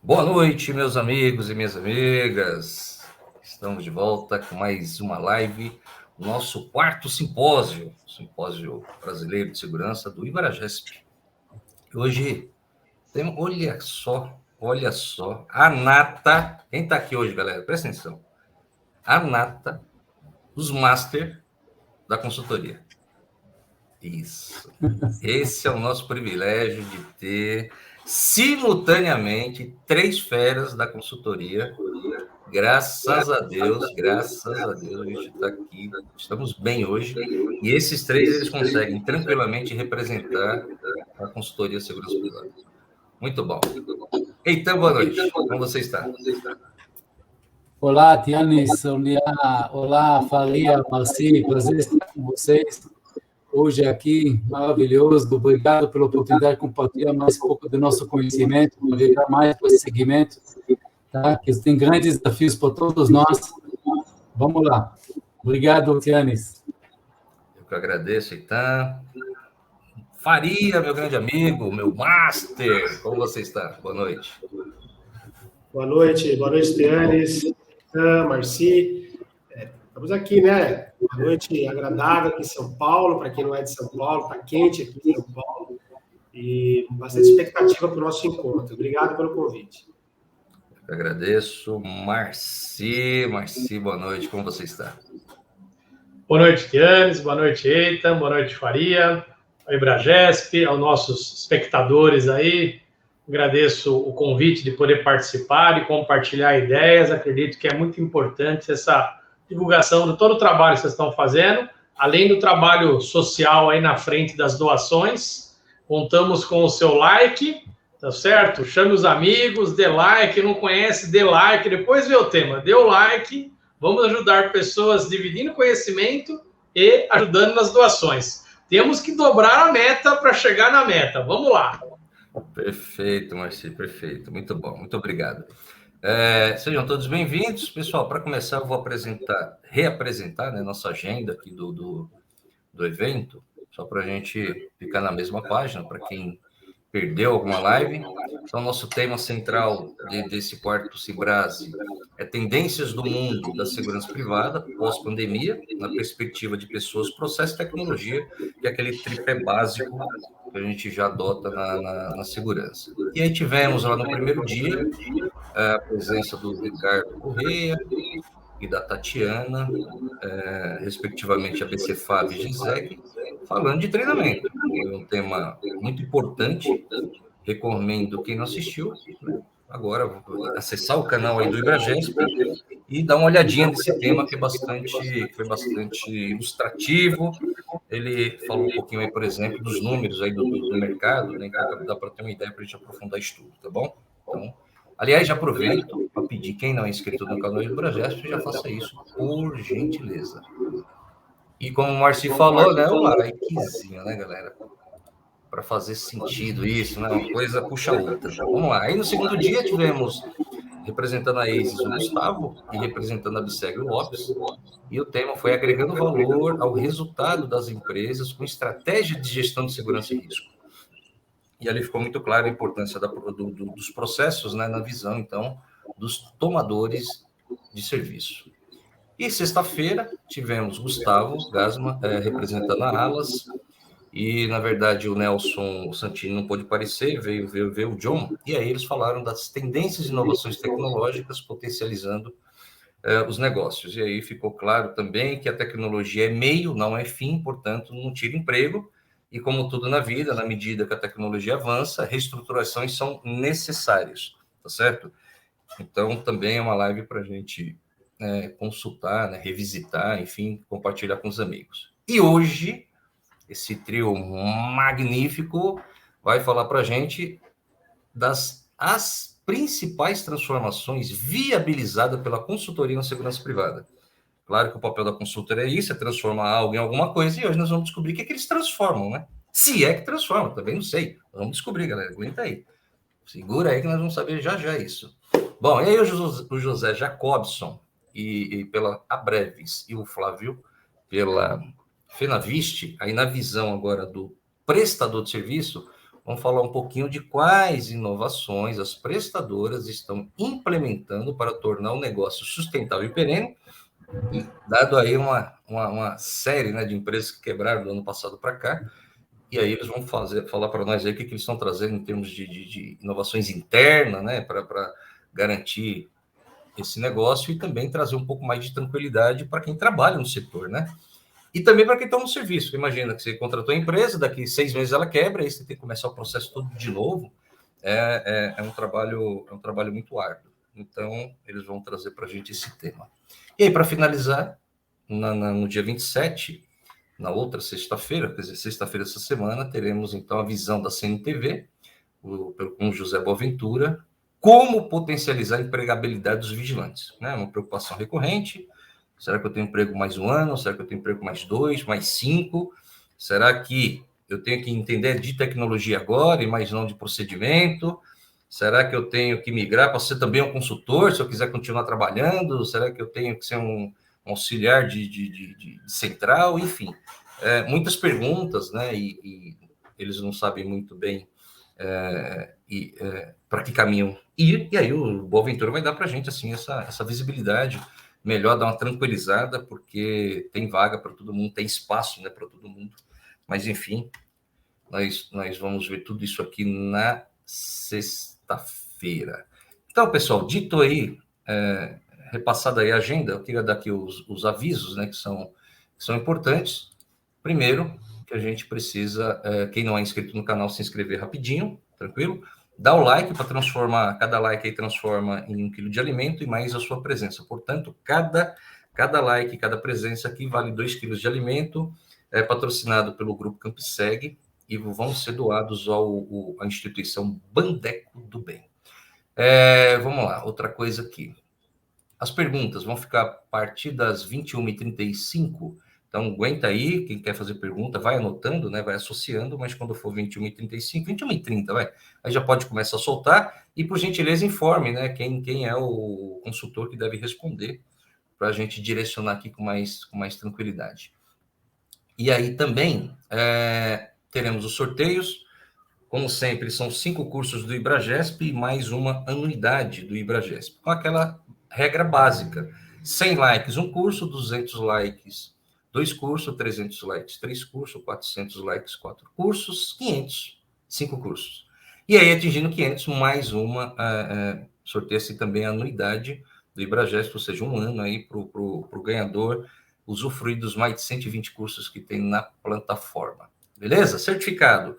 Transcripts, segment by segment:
Boa noite, meus amigos e minhas amigas. Estamos de volta com mais uma live, o nosso quarto simpósio, Simpósio Brasileiro de Segurança do Ibragesp. Hoje tem, olha só, a nata, quem está aqui hoje, galera? Presta atenção. A nata dos Master da consultoria. Isso. Esse é o nosso privilégio de ter simultaneamente 3 feras da consultoria. Graças a Deus, a gente está aqui, estamos bem hoje. E esses 3, eles conseguem tranquilamente representar a consultoria Segurança Privada. Muito bom. Então, boa noite. Como você está? Olá, Tianis. Olá, Faria, Marci. Prazer estar com vocês hoje aqui. Maravilhoso. Obrigado pela oportunidade de compartilhar mais um pouco do nosso conhecimento, para virar mais para esse segmento, tá? Que tem grandes desafios para todos nós. Vamos lá. Obrigado, Tianis. Eu que agradeço, Itan. Faria, meu grande amigo, meu master. Como você está? Boa noite. Boa noite, Tianis, Marci. Estamos aqui, né? Uma noite agradável aqui em São Paulo, para quem não é de São Paulo, está quente aqui em São Paulo, e bastante expectativa para o nosso encontro. Obrigado pelo convite. Eu agradeço. Marci, boa noite, como você está? Boa noite, Tianis, boa noite, Eitan, boa noite, Faria, ao Ibragesp, aos nossos espectadores aí. Agradeço o convite de poder participar e compartilhar ideias. Acredito que é muito importante essa divulgação de todo o trabalho que vocês estão fazendo, além do trabalho social aí na frente das doações. Contamos com o seu like, tá certo? Chame os amigos, dê like, não conhece, dê like, depois vê o tema, dê o like. Vamos ajudar pessoas dividindo conhecimento e ajudando nas doações. Temos que dobrar a meta para chegar na meta. Vamos lá. Perfeito, Marci, perfeito. Muito bom, muito obrigado. Sejam todos bem-vindos. Pessoal, para começar, eu vou reapresentar, né, nossa agenda aqui do evento, só para a gente ficar na mesma página, para quem perdeu alguma live. Então, nosso tema central desse quarto Cibrase é tendências do mundo da segurança privada pós-pandemia, na perspectiva de pessoas, processo e tecnologia, que é aquele tripé básico que a gente já adota na segurança. E aí tivemos lá no primeiro dia a presença do Ricardo Correia e da Tatiana, respectivamente a BCFAB e GISEC, falando de treinamento. Foi um tema muito importante. Recomendo quem não assistiu, né, agora acessar o canal aí do Ibragesp e dar uma olhadinha nesse tema que foi bastante ilustrativo. Ele falou um pouquinho aí, por exemplo, dos números aí do mercado, né? Então dá para ter uma ideia para a gente aprofundar estudo, tá bom? Então, aliás, já aproveito para pedir quem não é inscrito no canal do Ibragesp, já faça isso, por gentileza. E como o Marci falou, né, o likezinho, né, galera? Para fazer sentido isso, né? Uma coisa puxa a outra. Vamos lá. Aí no segundo dia tivemos, representando a ASIS, o Gustavo, e representando a Bisseg, o Lopes, e o tema foi agregando valor ao resultado das empresas com estratégia de gestão de segurança e risco. E ali ficou muito claro a importância dos processos, né, na visão, então, dos tomadores de serviço. E sexta-feira tivemos Gustavo Gasma representando a Alas, e, na verdade, o Nelson Santini não pôde aparecer, veio ver o John, e aí eles falaram das tendências de inovações tecnológicas potencializando os negócios. E aí ficou claro também que a tecnologia é meio, não é fim, portanto, não tira emprego, e como tudo na vida, na medida que a tecnologia avança, reestruturações são necessárias, tá certo? Então, também é uma live para a gente consultar, né, revisitar, enfim, compartilhar com os amigos. E hoje, esse trio magnífico vai falar para a gente as principais transformações viabilizadas pela consultoria na segurança privada. Claro que o papel da consultoria é isso, é transformar algo em alguma coisa, e hoje nós vamos descobrir o que é que eles transformam, né? Se é que transformam, também não sei. Nós vamos descobrir, galera. Aguenta aí. Segura aí que nós vamos saber já isso. Bom, e aí o José Jacobson, e pela Abrevis, e o Flávio pela Fenaviste, aí na visão agora do prestador de serviço, vamos falar um pouquinho de quais inovações as prestadoras estão implementando para tornar o negócio sustentável e perene, dado aí uma série, né, de empresas que quebraram do ano passado para cá, e aí eles vão falar para nós aí o que eles estão trazendo em termos de inovações internas, né, para garantir esse negócio e também trazer um pouco mais de tranquilidade para quem trabalha no setor, né? E também para quem está no serviço. Imagina que você contratou a empresa, daqui 6 meses ela quebra, aí você tem que começar o processo todo de novo. É um trabalho muito árduo. Então, eles vão trazer para a gente esse tema. E aí, para finalizar, no dia 27, na outra sexta-feira, quer dizer, sexta-feira dessa semana, teremos então a visão da CNTV, com José Boaventura, como potencializar a empregabilidade dos vigilantes. Né? Uma preocupação recorrente. Será que eu tenho emprego mais 1 ano? Será que eu tenho emprego mais 2, mais 5? Será que eu tenho que entender de tecnologia agora e mais não de procedimento? Será que eu tenho que migrar para ser também um consultor, se eu quiser continuar trabalhando? Será que eu tenho que ser um auxiliar de central? Enfim, muitas perguntas, né? E eles não sabem muito bem para que caminho ir. E aí o Boaventura vai dar para a gente assim, essa visibilidade melhor, dar uma tranquilizada, porque tem vaga para todo mundo, tem espaço, né, para todo mundo. Mas, enfim, nós vamos ver tudo isso aqui na sexta-feira. Então, pessoal, dito aí, repassada aí a agenda, eu queria dar aqui os avisos, né, que são importantes. Primeiro, que a gente precisa, quem não é inscrito no canal, se inscrever rapidinho, tranquilo? Dá o like para transformar, cada like aí transforma em 1 quilo de alimento e mais a sua presença. Portanto, cada like, cada presença aqui vale 2 quilos de alimento, patrocinado pelo Grupo Campseg e vão ser doados à instituição Bandeco do Bem. Vamos lá, outra coisa aqui. As perguntas vão ficar a partir das 21h35. Então, aguenta aí, quem quer fazer pergunta, vai anotando, né? Vai associando, mas quando for 21h35, 21h30, vai. Aí já pode começar a soltar e, por gentileza, informe, né? Quem é o consultor que deve responder para a gente direcionar aqui com mais tranquilidade. E aí também teremos os sorteios. Como sempre, são 5 cursos do IBRAGESP e mais uma anuidade do IBRAGESP, com aquela regra básica. 100 likes, um curso, 200 likes, 2 cursos, 300 likes, 3 cursos, 400 likes, 4 cursos, 500, 5 cursos. E aí, atingindo 500, mais uma, sorteia-se também a anuidade do IBRAGESP, ou seja, 1 ano aí para o ganhador usufruir dos mais de 120 cursos que tem na plataforma. Beleza? Certificado.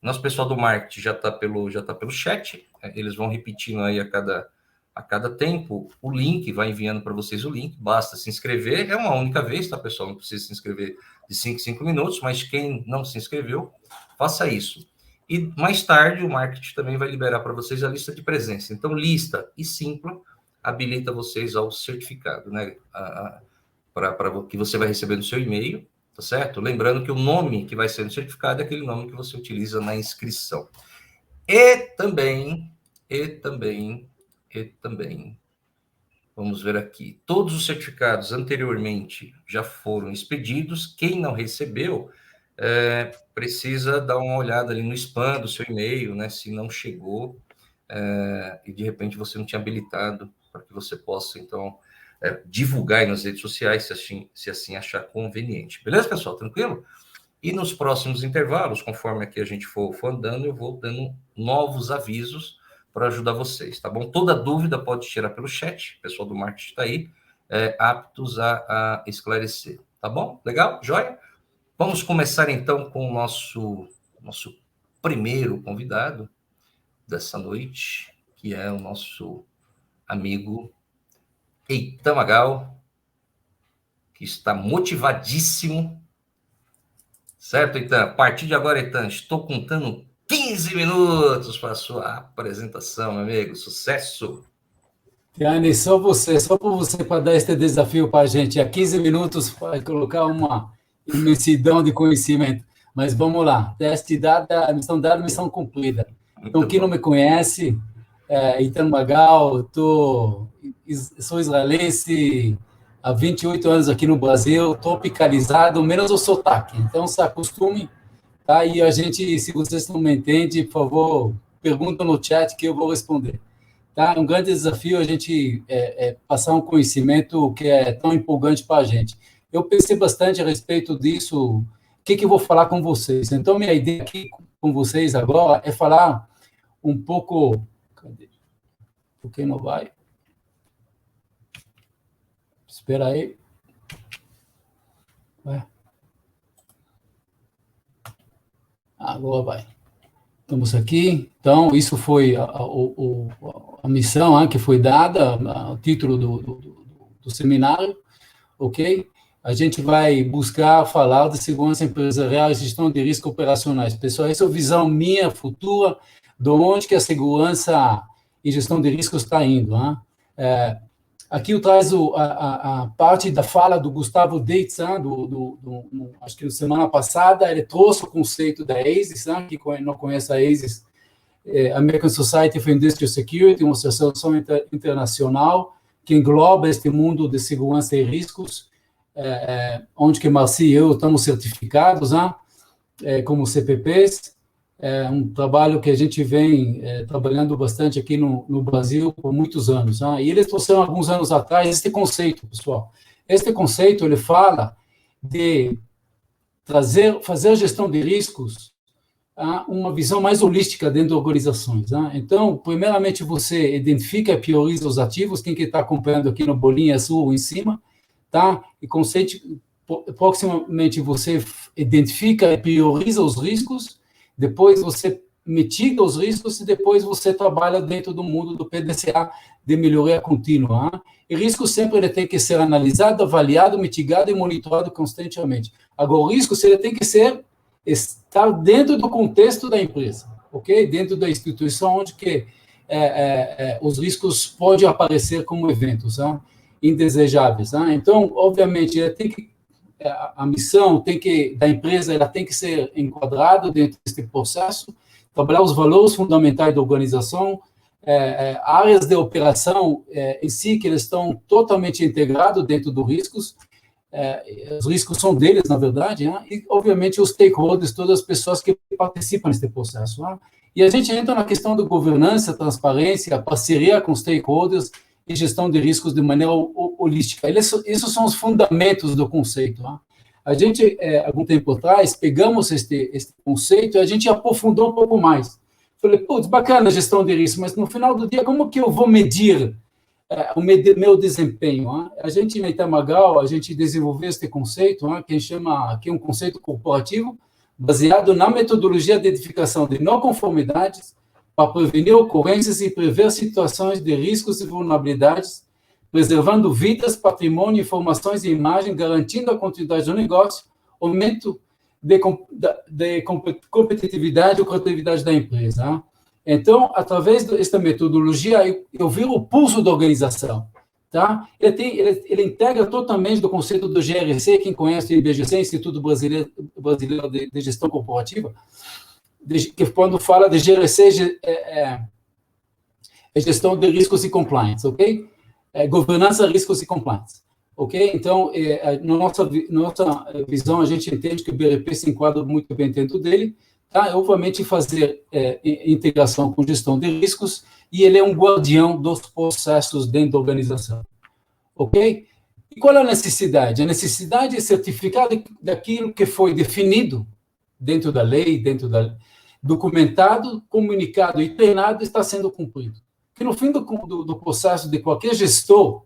Nosso pessoal do marketing já está pelo chat, eles vão repetindo aí a cada tempo o link, vai enviando para vocês o link, basta se inscrever, é uma única vez, tá, pessoal? Não precisa se inscrever de 5 em 5 minutos, mas quem não se inscreveu, faça isso. E mais tarde o marketing também vai liberar para vocês a lista de presença. Então, lista e Simpla habilita vocês ao certificado, né? Para que você vai receber no seu e-mail, tá certo? Lembrando que o nome que vai ser no certificado é aquele nome que você utiliza na inscrição. E também, vamos ver aqui, todos os certificados anteriormente já foram expedidos. Quem não recebeu, precisa dar uma olhada ali no spam do seu e-mail, né? Se não chegou e de repente você não tinha habilitado para que você possa, então, divulgar aí nas redes sociais, se assim achar conveniente. Beleza, pessoal? Tranquilo? E nos próximos intervalos, conforme aqui a gente for andando, eu vou dando novos avisos para ajudar vocês, tá bom? Toda dúvida pode tirar pelo chat, o pessoal do marketing está aí, aptos a esclarecer, tá bom? Legal? Joia? Vamos começar então com o nosso primeiro convidado dessa noite, que é o nosso amigo Eitan Magal, que está motivadíssimo. Certo, Eitan? A partir de agora, Eitan, estou contando 15 minutos para a sua apresentação, meu amigo. Sucesso! Tiane, só para você para dar este desafio para a gente. Há 15 minutos para colocar uma imensidão de conhecimento. Mas vamos lá. Teste dado, missão cumprida. Então, quem não me conhece, Eitan Magal, sou israelense há 28 anos aqui no Brasil, tropicalizado, menos o sotaque. Então, se acostume tá? E a gente, se vocês não me entendem, por favor, perguntam no chat que eu vou responder. Tá? É um grande desafio a gente passar um conhecimento que é tão empolgante para a gente. Eu pensei bastante a respeito disso, o que eu vou falar com vocês. Então, minha ideia aqui com vocês agora é falar um pouco... Cadê? Por que não vai? Espera aí. Agora vai. Estamos aqui. Então, isso foi a missão que foi dada, o título do seminário, ok? A gente vai buscar falar de segurança empresarial e gestão de riscos operacionais. Pessoal, essa é a visão minha, futura, de onde que a segurança e gestão de riscos está indo. Aqui eu trago a parte da fala do Gustavo Dietz, acho que na semana passada, ele trouxe o conceito da ASIS, que não conhece a ASIS, American Society for Industrial Security, uma associação internacional que engloba este mundo de segurança e riscos, onde que Marci e eu estamos certificados, como CPPs. É um trabalho que a gente vem trabalhando bastante aqui no Brasil por muitos anos. E eles trouxeram alguns anos atrás este conceito, pessoal. Este conceito, ele fala de fazer a gestão de riscos uma visão mais holística dentro de organizações. Então, primeiramente, você identifica e prioriza os ativos, quem que está acompanhando aqui no bolinho azul em cima, tá? E proximamente você identifica e prioriza os riscos, depois você mitiga os riscos e depois você trabalha dentro do mundo do PDCA de melhoria contínua. E risco sempre ele tem que ser analisado, avaliado, mitigado e monitorado constantemente. Agora, o risco ele tem que estar dentro do contexto da empresa, ok? Dentro da instituição onde que os riscos podem aparecer como eventos indesejáveis. Então, obviamente, ele tem que a missão da empresa ela tem que ser enquadrada dentro desse processo, trabalhar os valores fundamentais da organização, áreas de operação em si que eles estão totalmente integrados dentro dos riscos, os riscos são deles, na verdade, e, obviamente, os stakeholders, todas as pessoas que participam desse processo. E a gente entra na questão da governança, transparência, parceria com os stakeholders, e gestão de riscos de maneira holística. Esses são os fundamentos do conceito. A gente, algum tempo atrás, pegamos este conceito e a gente aprofundou um pouco mais. Falei, putz, bacana a gestão de risco, mas no final do dia, como que eu vou medir o meu desempenho? A gente, na Itamagal, a gente desenvolveu este conceito, que é um conceito corporativo, baseado na metodologia de identificação de não conformidades, para prevenir ocorrências e prever situações de riscos e vulnerabilidades, preservando vidas, patrimônio, informações e imagem, garantindo a continuidade do negócio, aumento de competitividade ou criatividade da empresa. Então, através desta metodologia, eu viro o pulso da organização. Tá? Ele integra totalmente do conceito do GRC, quem conhece o IBGC, Instituto Brasileiro de Gestão Corporativa, que quando fala de GRC, gestão de riscos e compliance, ok? Governança, riscos e compliance, ok? Então, na nossa visão, a gente entende que o BRP se enquadra muito bem dentro dele, tá? Obviamente, fazer integração com gestão de riscos, e ele é um guardião dos processos dentro da organização, ok? E qual é a necessidade? A necessidade é certificar daquilo que foi definido dentro da lei, documentado, comunicado e treinado, está sendo cumprido. Que no fim do processo de qualquer gestor,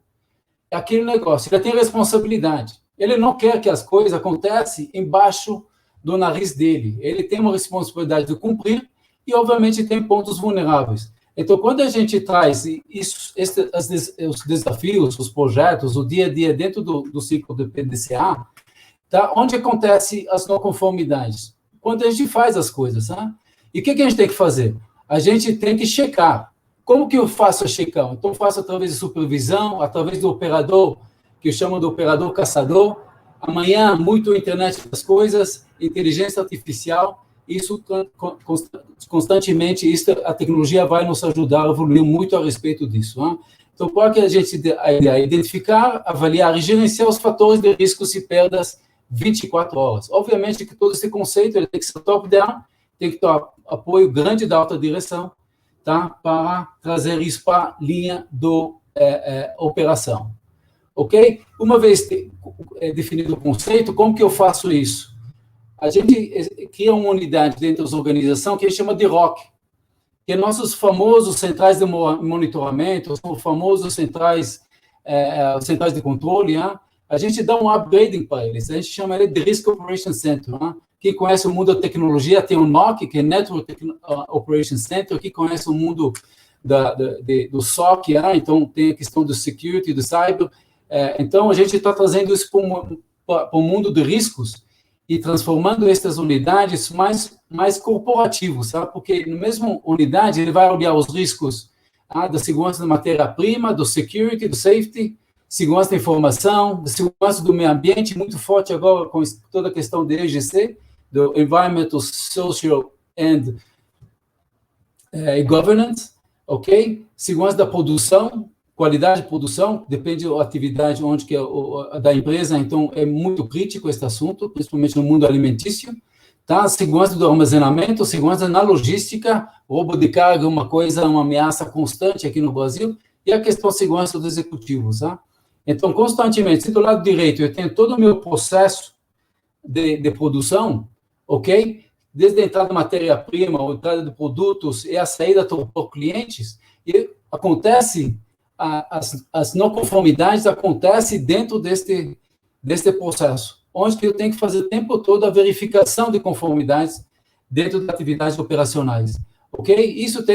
é aquele negócio, ele tem responsabilidade. Ele não quer que as coisas aconteçam embaixo do nariz dele. Ele tem uma responsabilidade de cumprir e, obviamente, tem pontos vulneráveis. Então, quando a gente traz os desafios, os projetos, o dia a dia dentro do ciclo do PDCA, tá? Onde acontecem as não conformidades? Quando a gente faz as coisas, E o que a gente tem que fazer? A gente tem que checar. Como que eu faço a checar? Então, eu faço através de supervisão, através do operador, que eu chamo de operador caçador. Amanhã, muito internet das coisas, inteligência artificial, isso constantemente, a tecnologia vai nos ajudar a evoluir muito a respeito disso. Então, para que a gente identificar, avaliar e gerenciar os fatores de riscos e perdas 24 horas. Obviamente que todo esse conceito ele tem que ser top-down, tem que ter apoio grande da alta direção, tá? Para trazer isso para a linha do operação. Ok? Uma vez definido o conceito, como que eu faço isso? A gente cria uma unidade dentro da organização que a gente chama de ROC, que é nossos famosos centrais de monitoramento, os famosos centrais de controle, a gente dá um upgrading para eles, a gente chama ele de Risk Operation Center. Quem conhece o mundo da tecnologia tem o NOC, que é Network Operation Center, quem conhece o mundo do SOC, então tem a questão do security, do cyber. Então, a gente está trazendo isso para o mundo de riscos e transformando essas unidades mais corporativos, sabe? Porque na mesma unidade ele vai olhar os riscos da segurança da matéria-prima, do security, do safety, segurança da informação, da segurança do meio ambiente, muito forte agora com toda a questão do EGC, do Environmental, Social and Governance, ok? Segurança da produção, qualidade de produção, depende da atividade onde que da empresa, então é muito crítico esse assunto, principalmente no mundo alimentício, tá? Segurança do armazenamento, segurança na logística, roubo de carga, uma ameaça constante aqui no Brasil, e a questão de segurança dos executivos, tá? Então, constantemente, se do lado direito eu tenho todo o meu processo de produção, ok? Desde a entrada da matéria-prima, a entrada de produtos e a saída por clientes, e acontece as não conformidades acontecem dentro deste processo, onde eu tenho que fazer o tempo todo a verificação de conformidades dentro das atividades operacionais, ok? Isso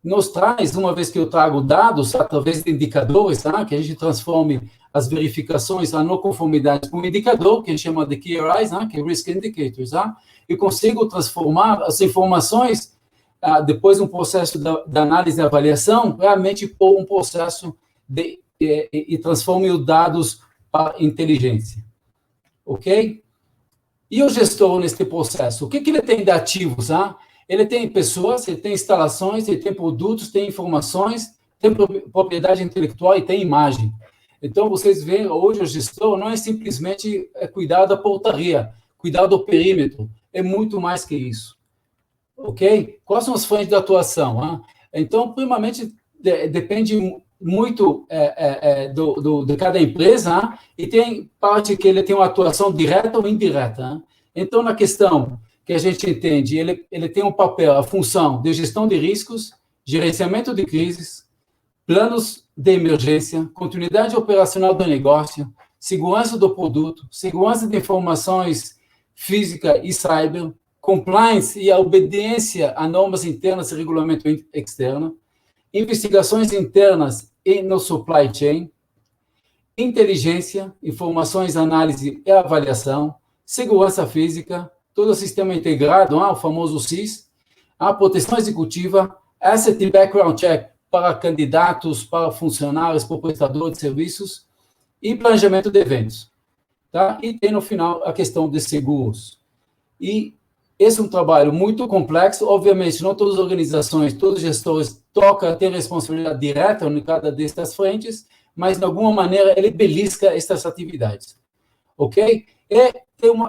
nos traz, uma vez que eu trago dados, através de indicadores, que a gente transforme as verificações, a não conformidade com um indicador, que a gente chama de KRIs, que é Risk Indicators, eu consigo transformar as informações depois um processo da análise e avaliação, realmente por um processo e transforme os dados para inteligência. Ok? E o gestor nesse processo? O que ele tem de ativos? Ele tem pessoas, ele tem instalações, ele tem produtos, tem informações, tem propriedade intelectual e tem imagem. Então, vocês veem, hoje o gestor não é simplesmente cuidar da portaria, cuidar do perímetro, é muito mais que isso. Ok? Quais são as frentes de atuação? Então, primamente, depende muito de cada empresa, e tem parte que ele tem uma atuação direta ou indireta. Então, na questão que a gente entende, ele tem um papel, a função de gestão de riscos, gerenciamento de crises, planos de emergência, continuidade operacional do negócio, segurança do produto, segurança de informações física e cyber, compliance e a obediência a normas internas e regulamento externo, investigações internas e no supply chain, inteligência, informações, análise e avaliação, segurança física, todo o sistema integrado, o famoso SIS, a proteção executiva, asset e background check para candidatos, para funcionários, para prestadores de serviços e planejamento de eventos. Tá? E tem, no final, a questão de seguros. E esse é um trabalho muito complexo, obviamente, não todas as organizações, todos os gestores têm responsabilidade direta em cada dessas frentes, mas, de alguma maneira, ele belisca essas atividades. Ok?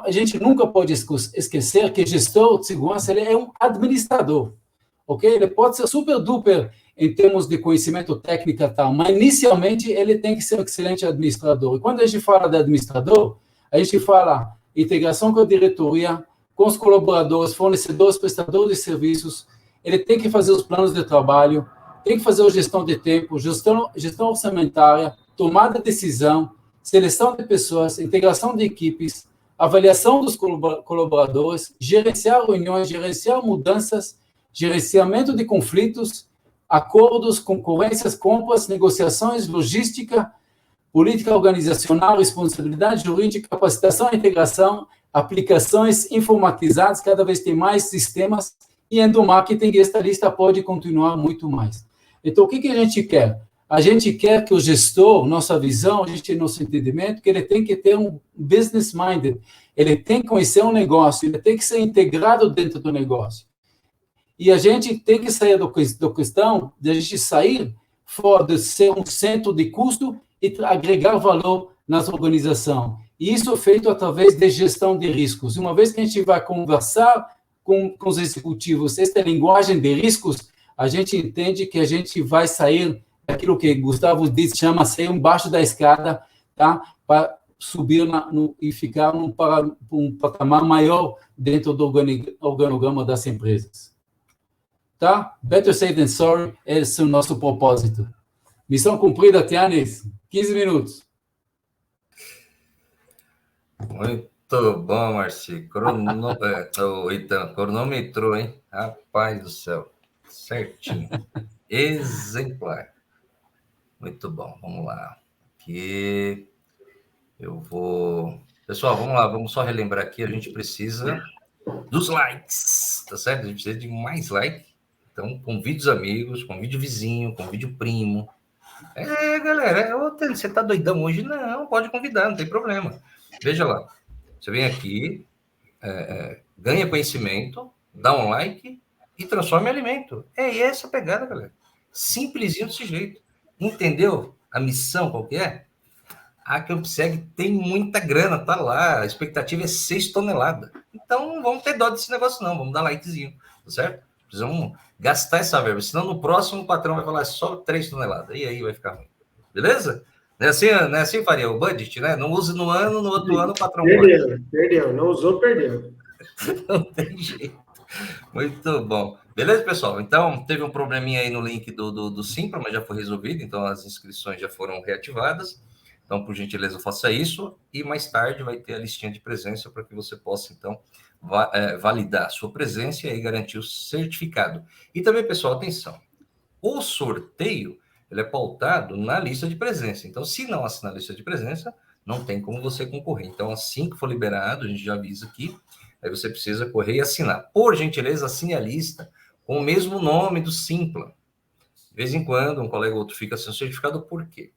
A gente nunca pode esquecer que gestor de segurança ele é um administrador. Ok? Ele pode ser super duper em termos de conhecimento técnico e tal, mas, inicialmente, ele tem que ser um excelente administrador. E quando a gente fala de administrador, a gente fala integração com a diretoria, com os colaboradores, fornecedores, prestadores de serviços, ele tem que fazer os planos de trabalho, tem que fazer a gestão de tempo, gestão orçamentária, tomada de decisão, seleção de pessoas, integração de equipes, avaliação dos colaboradores, gerenciar reuniões, gerenciar mudanças, gerenciamento de conflitos, acordos, concorrências, compras, negociações, logística, política organizacional, responsabilidade jurídica, capacitação e integração, aplicações informatizadas, cada vez tem mais sistemas, e endomarketing, esta lista pode continuar muito mais. Então, o que a gente quer? A gente quer que o gestor, nossa visão, nosso entendimento, que ele tem que ter um business minded, ele tem que conhecer um negócio, ele tem que ser integrado dentro do negócio. E a gente tem que sair da questão de a gente sair fora de ser um centro de custo e agregar valor na organização. E isso é feito através de gestão de riscos. Uma vez que a gente vai conversar com os executivos essa linguagem de riscos, a gente entende que a gente vai sair daquilo que Gustavo Diz chama sair embaixo da escada, tá? Para subir e ficar um patamar maior dentro do organograma das empresas. Tá? Better safe than sorry, esse é o nosso propósito. Missão cumprida, Tianes. 15 minutos. Muito bom, Marci. Cronometrou, hein? Rapaz do céu. Certinho. Exemplar. Muito bom. Vamos lá. Aqui eu vou... Pessoal, vamos lá. Vamos só relembrar aqui. A gente precisa dos likes, tá certo? A gente precisa de mais like. Então, convide os amigos, convide o vizinho, convide o primo. Galera, você tá doidão hoje? Não, pode convidar, não tem problema. Veja lá. Você vem aqui, ganha conhecimento, dá um like e transforma em alimento. É essa a pegada, galera. Simplesinho desse jeito. Entendeu a missão qual que é? A CampSeg tem muita grana, tá lá. A expectativa é 6 toneladas. Então, não vamos ter dó desse negócio, não. Vamos dar likezinho, tá certo? Precisamos gastar essa verba. Senão, no próximo, o patrão vai falar só 3 toneladas. E aí vai ficar ruim. Beleza? Não é assim, Faria? O budget, né? Não use no ano, no outro ano o patrão Perdeu. Não usou, perdeu. Não tem jeito. Muito bom. Beleza, pessoal? Então, teve um probleminha aí no link do Simpla, mas já foi resolvido. Então, as inscrições já foram reativadas. Então, por gentileza, faça isso. E mais tarde vai ter a listinha de presença para que você possa, então, validar a sua presença e aí garantir o certificado. E também, pessoal, atenção. O sorteio, ele é pautado na lista de presença. Então, se não assinar a lista de presença, não tem como você concorrer. Então, assim que for liberado, a gente já avisa aqui, aí você precisa correr e assinar. Por gentileza, assine a lista com o mesmo nome do Simpla. De vez em quando, um colega ou outro fica sem certificado, por quê?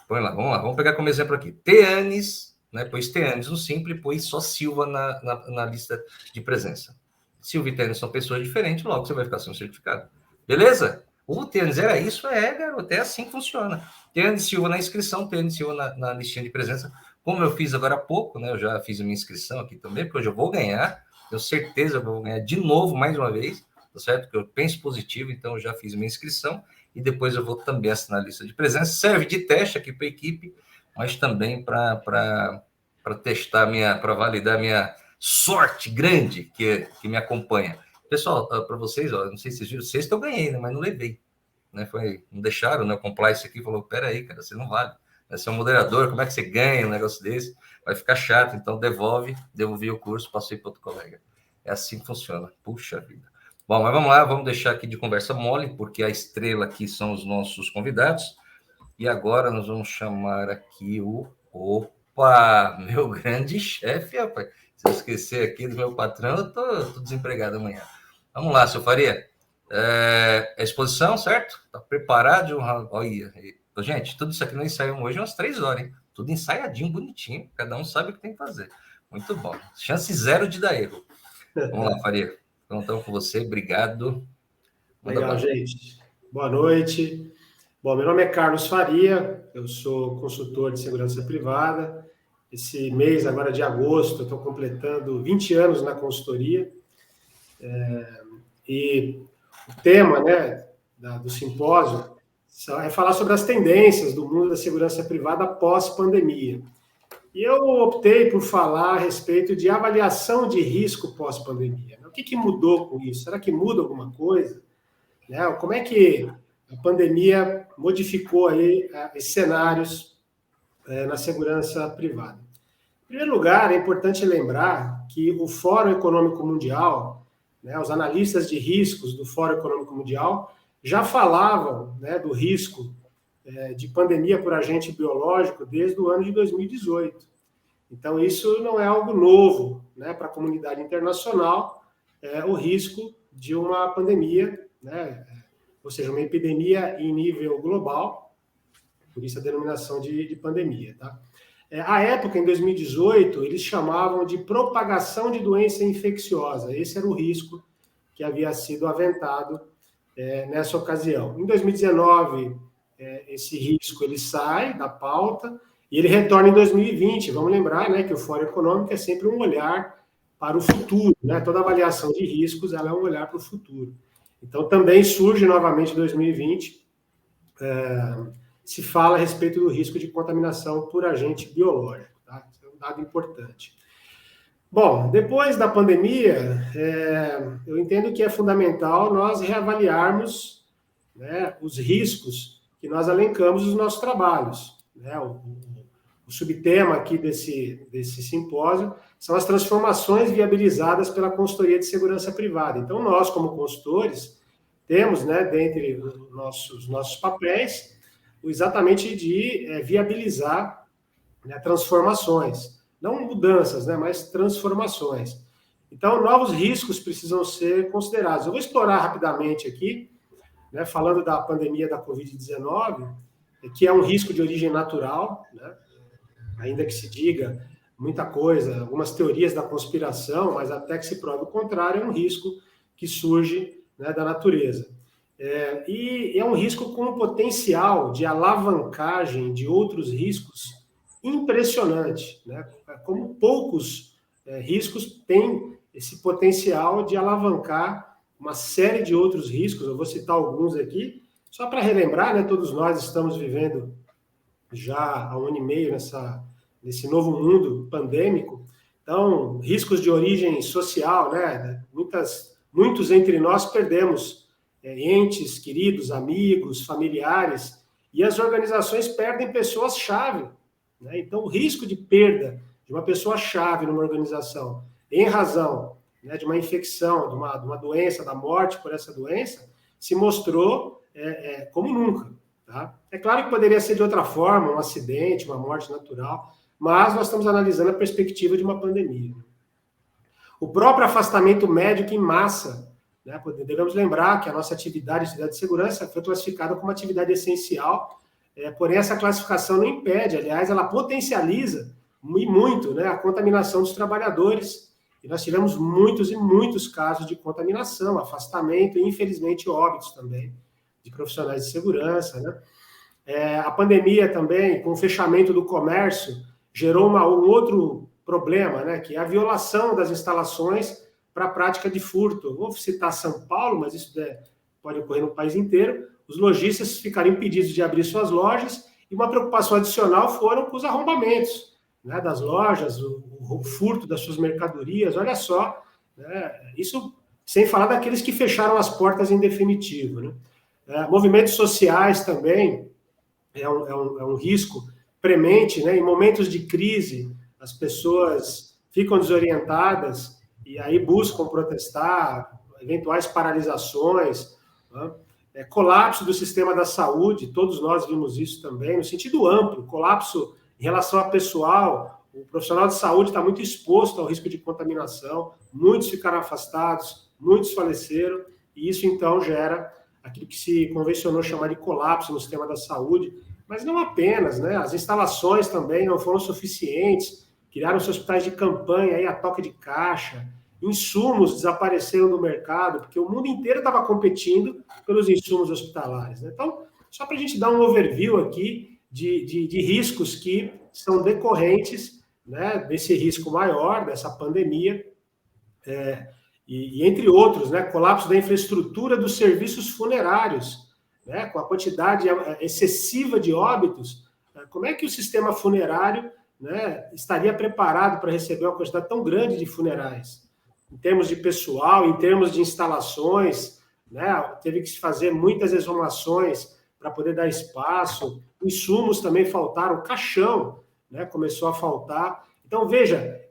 Põe lá, vamos pegar como exemplo aqui. Teanes, né? Pôs Teanes no Simpla e pôs só Silva na lista de presença. Silva e Teanes são pessoas diferentes, logo você vai ficar sem certificado. Beleza? O Teanes era isso? Garoto, é assim que funciona. Teanes Silva na inscrição, Teanes Silva na listinha de presença. Como eu fiz agora há pouco, né? Eu já fiz a minha inscrição aqui também, porque hoje eu vou ganhar. Tenho certeza que eu vou ganhar de novo, mais uma vez, tá certo? Porque eu penso positivo, então eu já fiz minha inscrição. E depois eu vou também assinar a lista de presença. Serve de teste aqui para a equipe, mas também para testar para validar minha sorte grande que me acompanha. Pessoal, para vocês, não sei se vocês viram, sexta eu ganhei, né, mas não levei. Né, não deixaram, né, o compliance aqui falou, peraí, cara, você não vale. Você é um moderador, como é que você ganha um negócio desse? Vai ficar chato, então devolvi o curso, passei para outro colega. É assim que funciona. Puxa vida. Bom, mas vamos lá, vamos deixar aqui de conversa mole, porque a estrela aqui são os nossos convidados. E agora nós vamos chamar aqui Opa, meu grande chefe, rapaz. Se eu esquecer aqui do meu patrão, eu tô desempregado amanhã. Vamos lá, seu Faria. A exposição, certo? Tá preparado? Olha, gente, tudo isso aqui nós ensaiamos hoje umas 3 horas, hein? Tudo ensaiadinho, bonitinho. Cada um sabe o que tem que fazer. Muito bom. Chance 0 de dar erro. Vamos lá, Faria. Então, estamos com você. Obrigado. Legal, gente. Boa noite. Bom, meu nome é Carlos Faria. Eu sou consultor de segurança privada. Esse mês, agora de agosto, eu estou completando 20 anos na consultoria. E o tema, né, do simpósio é falar sobre as tendências do mundo da segurança privada pós-pandemia. E eu optei por falar a respeito de avaliação de risco pós-pandemia. O que mudou com isso? Será que muda alguma coisa? Como é que a pandemia modificou aí esses cenários na segurança privada? Em primeiro lugar, é importante lembrar que o Fórum Econômico Mundial, os analistas de riscos do Fórum Econômico Mundial já falavam, do risco de pandemia por agente biológico desde o ano de 2018. Então, isso não é algo novo, para a comunidade internacional, o risco de uma pandemia, ou seja, uma epidemia em nível global, por isso a denominação de pandemia. Tá? À época, em 2018, eles chamavam de propagação de doença infecciosa. Esse era o risco que havia sido aventado nessa ocasião. Em 2019, esse risco ele sai da pauta, E ele retorna em 2020. Vamos lembrar, né, que o Fórum Econômico é sempre um olhar para o futuro, né? Toda avaliação de riscos, ela é um olhar para o futuro. Então, também surge novamente em 2020, se fala a respeito do risco de contaminação por agente biológico, tá? Isso é um dado importante. Bom, depois da pandemia, eu entendo que é fundamental nós reavaliarmos, né, os riscos que nós elencamos nos nossos trabalhos, né? O subtema aqui desse simpósio são as transformações viabilizadas pela consultoria de segurança privada. Então, nós, como consultores, temos, né, dentre os nossos papéis, exatamente de viabilizar, né, transformações. Não mudanças, né, mas transformações. Então, novos riscos precisam ser considerados. Eu vou explorar rapidamente aqui, né, falando da pandemia da Covid-19, que é um risco de origem natural, né, ainda que se diga muita coisa, algumas teorias da conspiração, mas até que se prove o contrário, é um risco que surge, né, da natureza. E é um risco com um potencial de alavancagem de outros riscos impressionante, né? Como poucos riscos têm esse potencial de alavancar uma série de outros riscos. Eu vou citar alguns aqui, só para relembrar, né? Todos nós estamos vivendo já há 1 ano e meio nesse novo mundo pandêmico. Então, riscos de origem social, né? Muitos entre nós perdemos entes queridos, amigos, familiares, e as organizações perdem pessoas-chave, né? Então, o risco de perda de uma pessoa-chave numa organização, em razão, né, de uma infecção, de uma doença, da morte por essa doença, se mostrou como nunca. Tá? É claro que poderia ser de outra forma, um acidente, uma morte natural, mas nós estamos analisando a perspectiva de uma pandemia. O próprio afastamento médico em massa, né? Devemos lembrar que a nossa atividade de segurança foi classificada como atividade essencial, porém essa classificação não impede, aliás, ela potencializa e muito, né, a contaminação dos trabalhadores, e nós tivemos muitos e muitos casos de contaminação, afastamento e, infelizmente, óbitos também de profissionais de segurança, né? A pandemia também, com o fechamento do comércio, gerou um outro problema, né, que é a violação das instalações para a prática de furto. Eu vou citar São Paulo, mas isso pode ocorrer no país inteiro. Os lojistas ficaram impedidos de abrir suas lojas, e uma preocupação adicional foram com os arrombamentos, né, das lojas, o furto das suas mercadorias. Olha só, né, isso sem falar daqueles que fecharam as portas em definitivo, né? Movimentos sociais também é um risco premente, né? Em momentos de crise, as pessoas ficam desorientadas e aí buscam protestar, eventuais paralisações, né? Colapso do sistema da saúde, todos nós vimos isso também, no sentido amplo, colapso em relação a pessoal. O profissional de saúde está muito exposto ao risco de contaminação, muitos ficaram afastados, muitos faleceram, e isso então gera aquilo que se convencionou chamar de colapso no sistema da saúde, mas não apenas, né? As instalações também não foram suficientes, criaram-se hospitais de campanha aí a toque de caixa, insumos desapareceram do mercado, porque o mundo inteiro estava competindo pelos insumos hospitalares, né? Então, só para a gente dar um overview aqui de riscos que são decorrentes, né, desse risco maior, dessa pandemia, e entre outros, né, colapso da infraestrutura dos serviços funerários, né, com a quantidade excessiva de óbitos. Como é que o sistema funerário, né, estaria preparado para receber uma quantidade tão grande de funerais? Em termos de pessoal, em termos de instalações, né, teve que se fazer muitas exumações para poder dar espaço, insumos também faltaram, caixão, né, começou a faltar. Então, veja,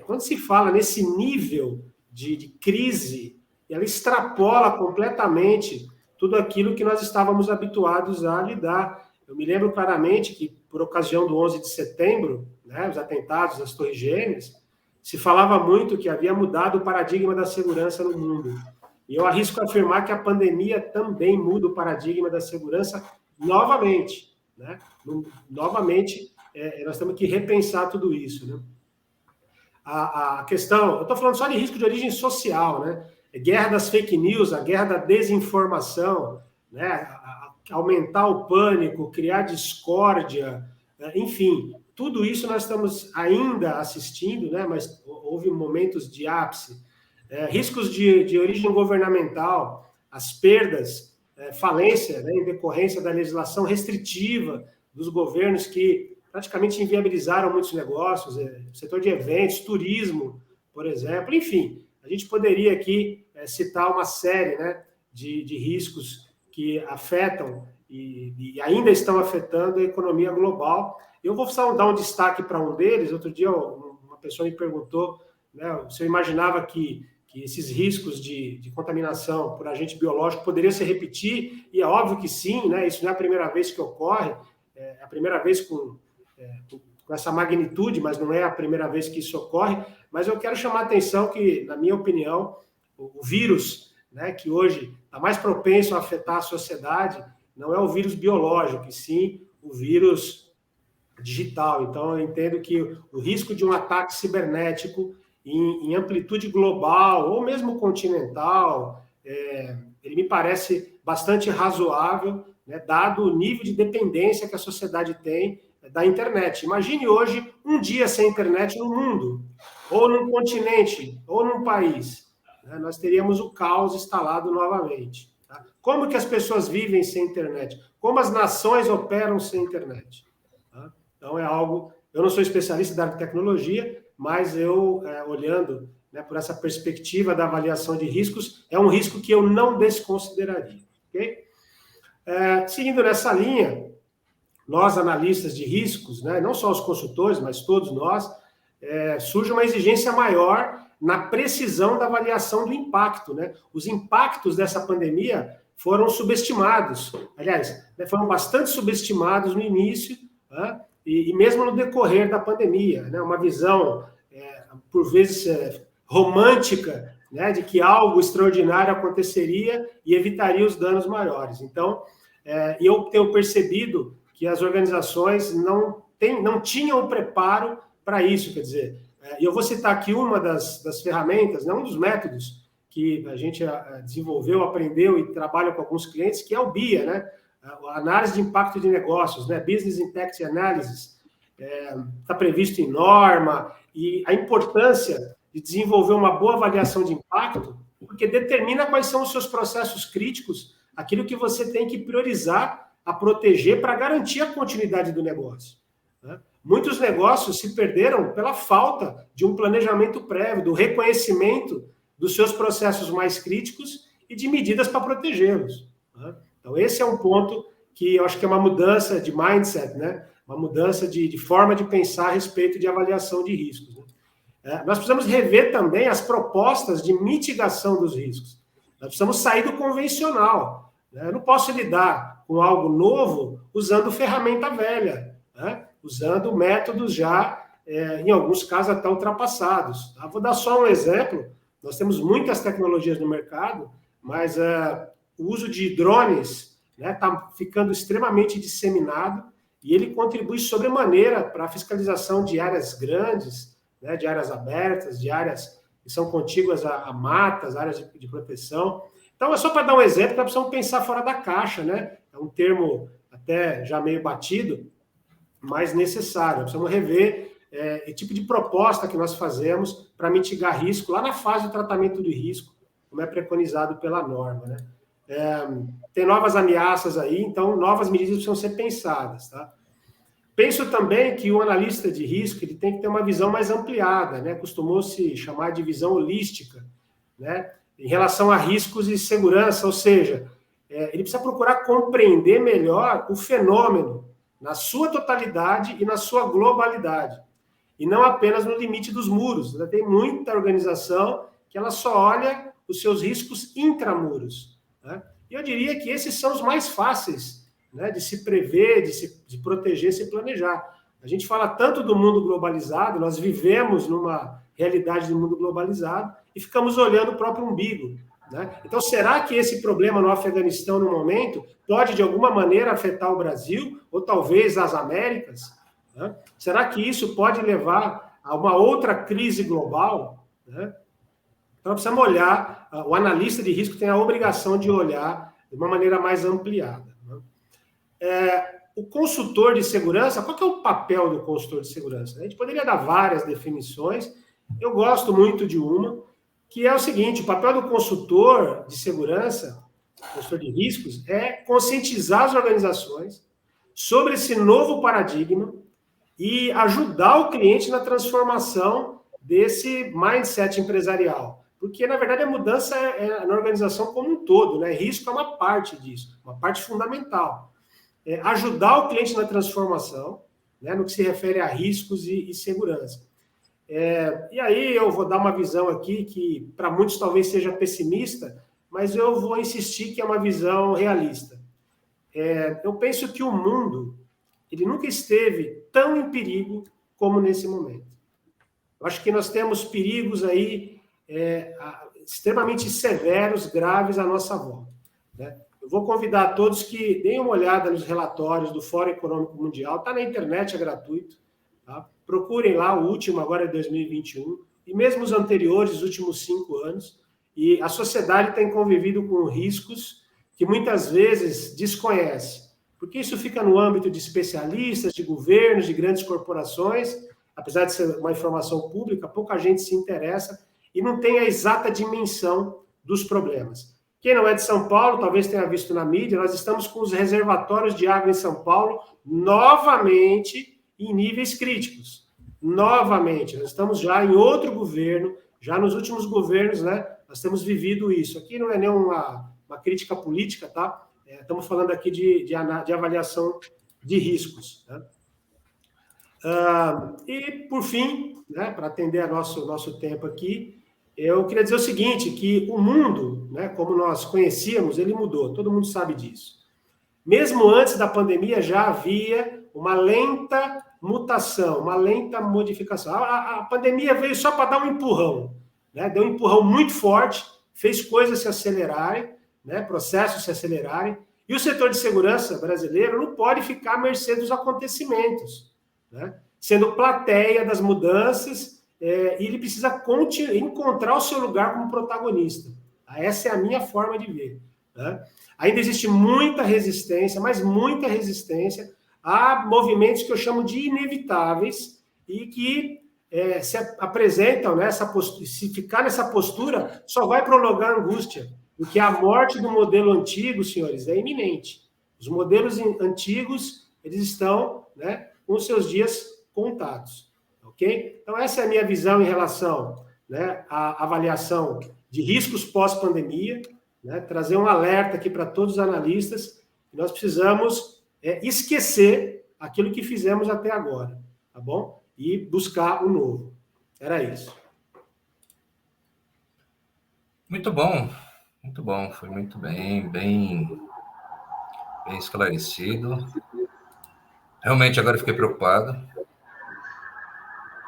quando se fala nesse nível de crise, ela extrapola completamente tudo aquilo que nós estávamos habituados a lidar. Eu me lembro claramente que, por ocasião do 11 de setembro, né, os atentados das Torres Gêmeas, se falava muito que havia mudado o paradigma da segurança no mundo. E eu arrisco afirmar que a pandemia também muda o paradigma da segurança novamente, né? Novamente, nós temos que repensar tudo isso, né? A questão, eu estou falando só de risco de origem social, né? Guerra das fake news, a guerra da desinformação, né? Aumentar o pânico, criar discórdia, enfim, tudo isso nós estamos ainda assistindo, né? Mas houve momentos de ápice. Riscos de origem governamental, as perdas, falência, né, em decorrência da legislação restritiva dos governos que praticamente inviabilizaram muitos negócios, setor de eventos, turismo, por exemplo, enfim, a gente poderia aqui citar uma série, né, de riscos que afetam e ainda estão afetando a economia global. Eu vou só dar um destaque para um deles. Outro dia uma pessoa me perguntou, né, se eu imaginava que esses riscos de contaminação por agente biológico poderiam se repetir, e é óbvio que sim, né? Isso não é a primeira vez que ocorre, é a primeira vez com essa magnitude, mas não é a primeira vez que isso ocorre. Mas eu quero chamar a atenção que, na minha opinião, o vírus, né, que hoje está mais propenso a afetar a sociedade, não é o vírus biológico, e sim o vírus digital. Então, eu entendo que o risco de um ataque cibernético em amplitude global ou mesmo continental, ele me parece bastante razoável, né, dado o nível de dependência que a sociedade tem da internet. Imagine hoje um dia sem internet no mundo, ou num continente, ou num país. Né, nós teríamos o caos instalado novamente. Tá? Como que as pessoas vivem sem internet? Como as nações operam sem internet? Tá? Então, é algo... Eu não sou especialista da área de tecnologia, mas eu, olhando, né, por essa perspectiva da avaliação de riscos, é um risco que eu não desconsideraria. Okay? Seguindo nessa linha, nós, analistas de riscos, né, não só os consultores, mas todos nós, surge uma exigência maior na precisão da avaliação do impacto. Né? Os impactos dessa pandemia foram subestimados. Aliás, né, foram bastante subestimados no início, né? E mesmo no decorrer da pandemia, né? Uma visão, por vezes, romântica, né? De que algo extraordinário aconteceria e evitaria os danos maiores. Então, eu tenho percebido que as organizações não tinham preparo para isso. Quer dizer, eu vou citar aqui uma das ferramentas, né? Um dos métodos que a gente desenvolveu, aprendeu e trabalha com alguns clientes, que é o BIA, né? A análise de impacto de negócios, né? Business Impact Analysis, está previsto em norma, e a importância de desenvolver uma boa avaliação de impacto, porque determina quais são os seus processos críticos, aquilo que você tem que priorizar a proteger para garantir a continuidade do negócio. Né? Muitos negócios se perderam pela falta de um planejamento prévio, do reconhecimento dos seus processos mais críticos e de medidas para protegê-los. Né? Então, esse é um ponto que eu acho que é uma mudança de mindset, né? Uma mudança de forma de pensar a respeito de avaliação de riscos. Né? Nós precisamos rever também as propostas de mitigação dos riscos. Nós precisamos sair do convencional. Né? Eu não posso lidar com algo novo usando ferramenta velha, né? Usando métodos já, em alguns casos, até ultrapassados. Tá? Vou dar só um exemplo. Nós temos muitas tecnologias no mercado, mas... o uso de drones está ficando extremamente disseminado e ele contribui sobremaneira para a fiscalização de áreas grandes, né, de áreas abertas, de áreas que são contíguas a matas, áreas de proteção. Então, é só para dar um exemplo, nós precisamos pensar fora da caixa, né? É um termo até já meio batido, mas necessário. Nós precisamos rever o tipo de proposta que nós fazemos para mitigar risco lá na fase do tratamento do risco, como é preconizado pela norma, né? Tem novas ameaças aí, então novas medidas precisam ser pensadas. Tá? Penso também que o analista de risco ele tem que ter uma visão mais ampliada, né? Costumou-se chamar de visão holística, né? Em relação a riscos e segurança, ou seja, ele precisa procurar compreender melhor o fenômeno na sua totalidade e na sua globalidade, e não apenas no limite dos muros. Né? Tem muita organização que ela só olha os seus riscos intramuros. Né? E eu diria que esses são os mais fáceis, né, de se prever, de proteger, se planejar. A gente fala tanto do mundo globalizado, nós vivemos numa realidade do mundo globalizado e ficamos olhando o próprio umbigo. Né? Então, será que esse problema no Afeganistão, no momento, pode, de alguma maneira, afetar o Brasil ou talvez as Américas? Né? Será que isso pode levar a uma outra crise global? Né? Então, precisamos olhar, o analista de risco tem a obrigação de olhar de uma maneira mais ampliada. Né? o consultor de segurança, qual que é o papel do consultor de segurança? A gente poderia dar várias definições, eu gosto muito de uma, que é o seguinte, o papel do consultor de segurança, consultor de riscos, é conscientizar as organizações sobre esse novo paradigma e ajudar o cliente na transformação desse mindset empresarial. Porque, na verdade, a mudança é na organização como um todo, né? Risco é uma parte disso, uma parte fundamental. Ajudar o cliente na transformação, né, no que se refere a riscos e segurança. E aí eu vou dar uma visão aqui que para muitos talvez seja pessimista, mas eu vou insistir que é uma visão realista. Eu penso que o mundo ele nunca esteve tão em perigo como nesse momento. Eu acho que nós temos perigos aí extremamente severos, graves à nossa volta, né? Eu vou convidar todos que deem uma olhada nos relatórios do Fórum Econômico Mundial, está na internet, é gratuito, tá? Procurem lá, o último agora é 2021, e mesmo os anteriores, os últimos 5 anos, e a sociedade tem convivido com riscos que muitas vezes desconhece, porque isso fica no âmbito de especialistas, de governos, de grandes corporações, apesar de ser uma informação pública, pouca gente se interessa e não tem a exata dimensão dos problemas. Quem não é de São Paulo, talvez tenha visto na mídia, nós estamos com os reservatórios de água em São Paulo novamente em níveis críticos. Novamente, nós estamos já em outro governo, já nos últimos governos, né? Nós temos vivido isso. Aqui não é nem uma crítica política, tá? Estamos falando aqui de avaliação de riscos, né? E, por fim, né, para atender nosso tempo aqui, eu queria dizer o seguinte, que o mundo, né, como nós conhecíamos, ele mudou, todo mundo sabe disso. Mesmo antes da pandemia, já havia uma lenta mutação, uma lenta modificação. A pandemia veio só para dar um empurrão, né? Deu um empurrão muito forte, fez coisas se acelerarem, né, processos se acelerarem, e o setor de segurança brasileiro não pode ficar à mercê dos acontecimentos, né? Sendo plateia das mudanças, e ele precisa encontrar o seu lugar como protagonista. Essa é a minha forma de ver, né? Ainda existe muita resistência, mas muita resistência a movimentos que eu chamo de inevitáveis e que se apresentam, né, se ficar nessa postura, só vai prolongar a angústia, porque a morte do modelo antigo, senhores, é iminente. Os modelos antigos, eles estão, né, com seus dias contados. Ok? Então, essa é a minha visão em relação, né, à avaliação de riscos pós-pandemia, né, trazer um alerta aqui para todos os analistas, que nós precisamos esquecer aquilo que fizemos até agora, tá bom? E buscar o novo. Era isso. Muito bom, foi muito bem esclarecido. Realmente, agora eu fiquei preocupado.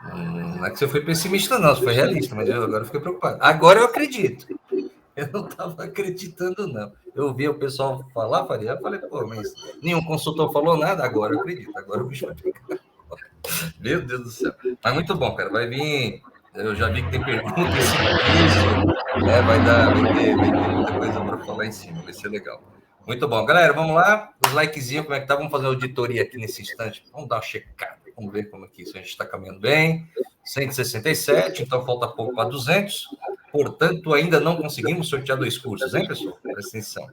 Não é que você foi pessimista, não, você foi realista, mas eu agora fiquei preocupado. Agora eu acredito. Eu não estava acreditando, não. Eu ouvi o pessoal falar, eu falei, pô, mas nenhum consultor falou nada, agora eu acredito, agora o bicho vai pegar. Meu Deus do céu. Mas muito bom, cara, vai vir... Eu já vi que tem perguntas em cima disso, né? Vai ter muita coisa para falar em cima, vai ser legal. Muito bom. Galera, vamos lá. Os likezinhos, como é que tá? Vamos fazer uma auditoria aqui nesse instante. Vamos dar uma checada. Vamos ver como é que isso. A gente está caminhando bem. 167, então falta pouco para 200. Portanto, ainda não conseguimos sortear 2 cursos, hein, pessoal? Presta atenção.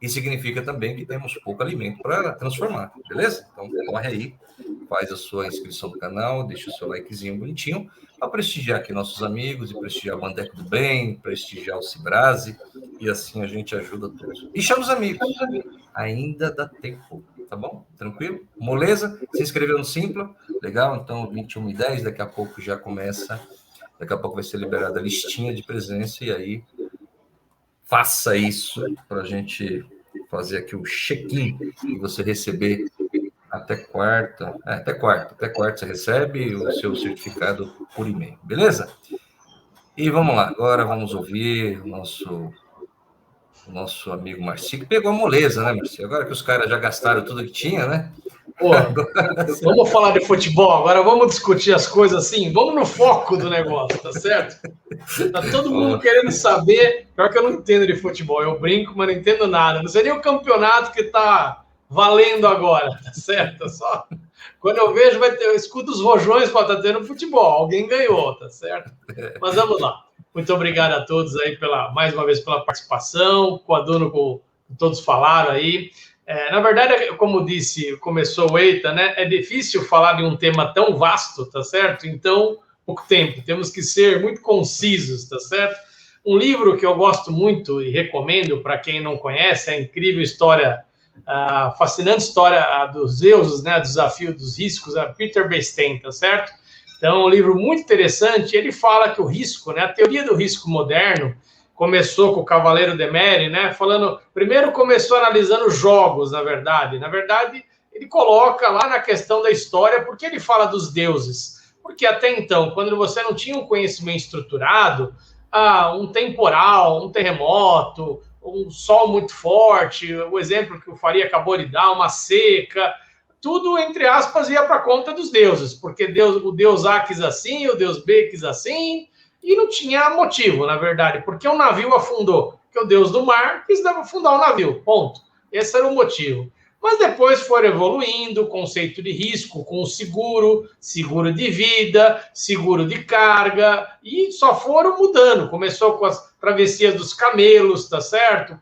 Isso significa também que temos pouco alimento para transformar, beleza? Então, corre aí, faz a sua inscrição no canal, deixa o seu likezinho bonitinho, para prestigiar aqui nossos amigos e prestigiar a Bandeco do Bem, prestigiar o Cibrase, e assim a gente ajuda todos. E chama os amigos, ainda dá tempo, tá bom? Tranquilo? Moleza? Se inscreveu no Simpla? Legal? Então, 21h10, daqui a pouco já começa, daqui a pouco vai ser liberada a listinha de presença, e aí faça isso para a gente fazer aqui o check-in e você receber até quarta. Até quarta você recebe o seu certificado por e-mail, beleza? E vamos lá, agora vamos ouvir o nosso amigo Marci, que pegou a moleza, né, Marci? Agora que os caras já gastaram tudo que tinha, né? Pô, vamos falar de futebol, agora vamos discutir as coisas assim, vamos no foco do negócio, tá certo? Tá todo mundo querendo saber, pior que eu não entendo de futebol, eu brinco, mas não entendo nada, não seria o campeonato que tá valendo agora, tá certo? Só quando eu vejo, eu escuto os rojões para estar tendo futebol. Alguém ganhou, tá certo? Mas vamos lá. Muito obrigado a todos aí mais uma vez pela participação, com todos falaram aí. Na verdade, como disse, começou o Eita, né? É difícil falar de um tema tão vasto, tá certo? Então, pouco tempo. Temos que ser muito concisos, tá certo? Um livro que eu gosto muito e recomendo para quem não conhece, é a incrível história, a fascinante história dos deuses, né? Desafio dos riscos, a Peter Bernstein, tá certo? Então, é um livro muito interessante. Ele fala que o risco, né? A teoria do risco moderno começou com o Cavaleiro de Mary, né? Primeiro começou analisando jogos, na verdade. Na verdade, ele coloca lá na questão da história, porque ele fala dos deuses. Porque até então, quando você não tinha um conhecimento estruturado, um temporal, um terremoto, um sol muito forte, o exemplo que o Faria acabou de dar, uma seca, tudo, entre aspas, ia para a conta dos deuses, porque o deus A quis assim, o deus B quis assim, e não tinha motivo, na verdade, porque o navio afundou, porque o deus do mar quis afundar o navio, ponto. Esse era o motivo. Mas depois foram evoluindo o conceito de risco com o seguro de vida, seguro de carga, e só foram mudando. Começou com as travessias dos camelos, tá certo?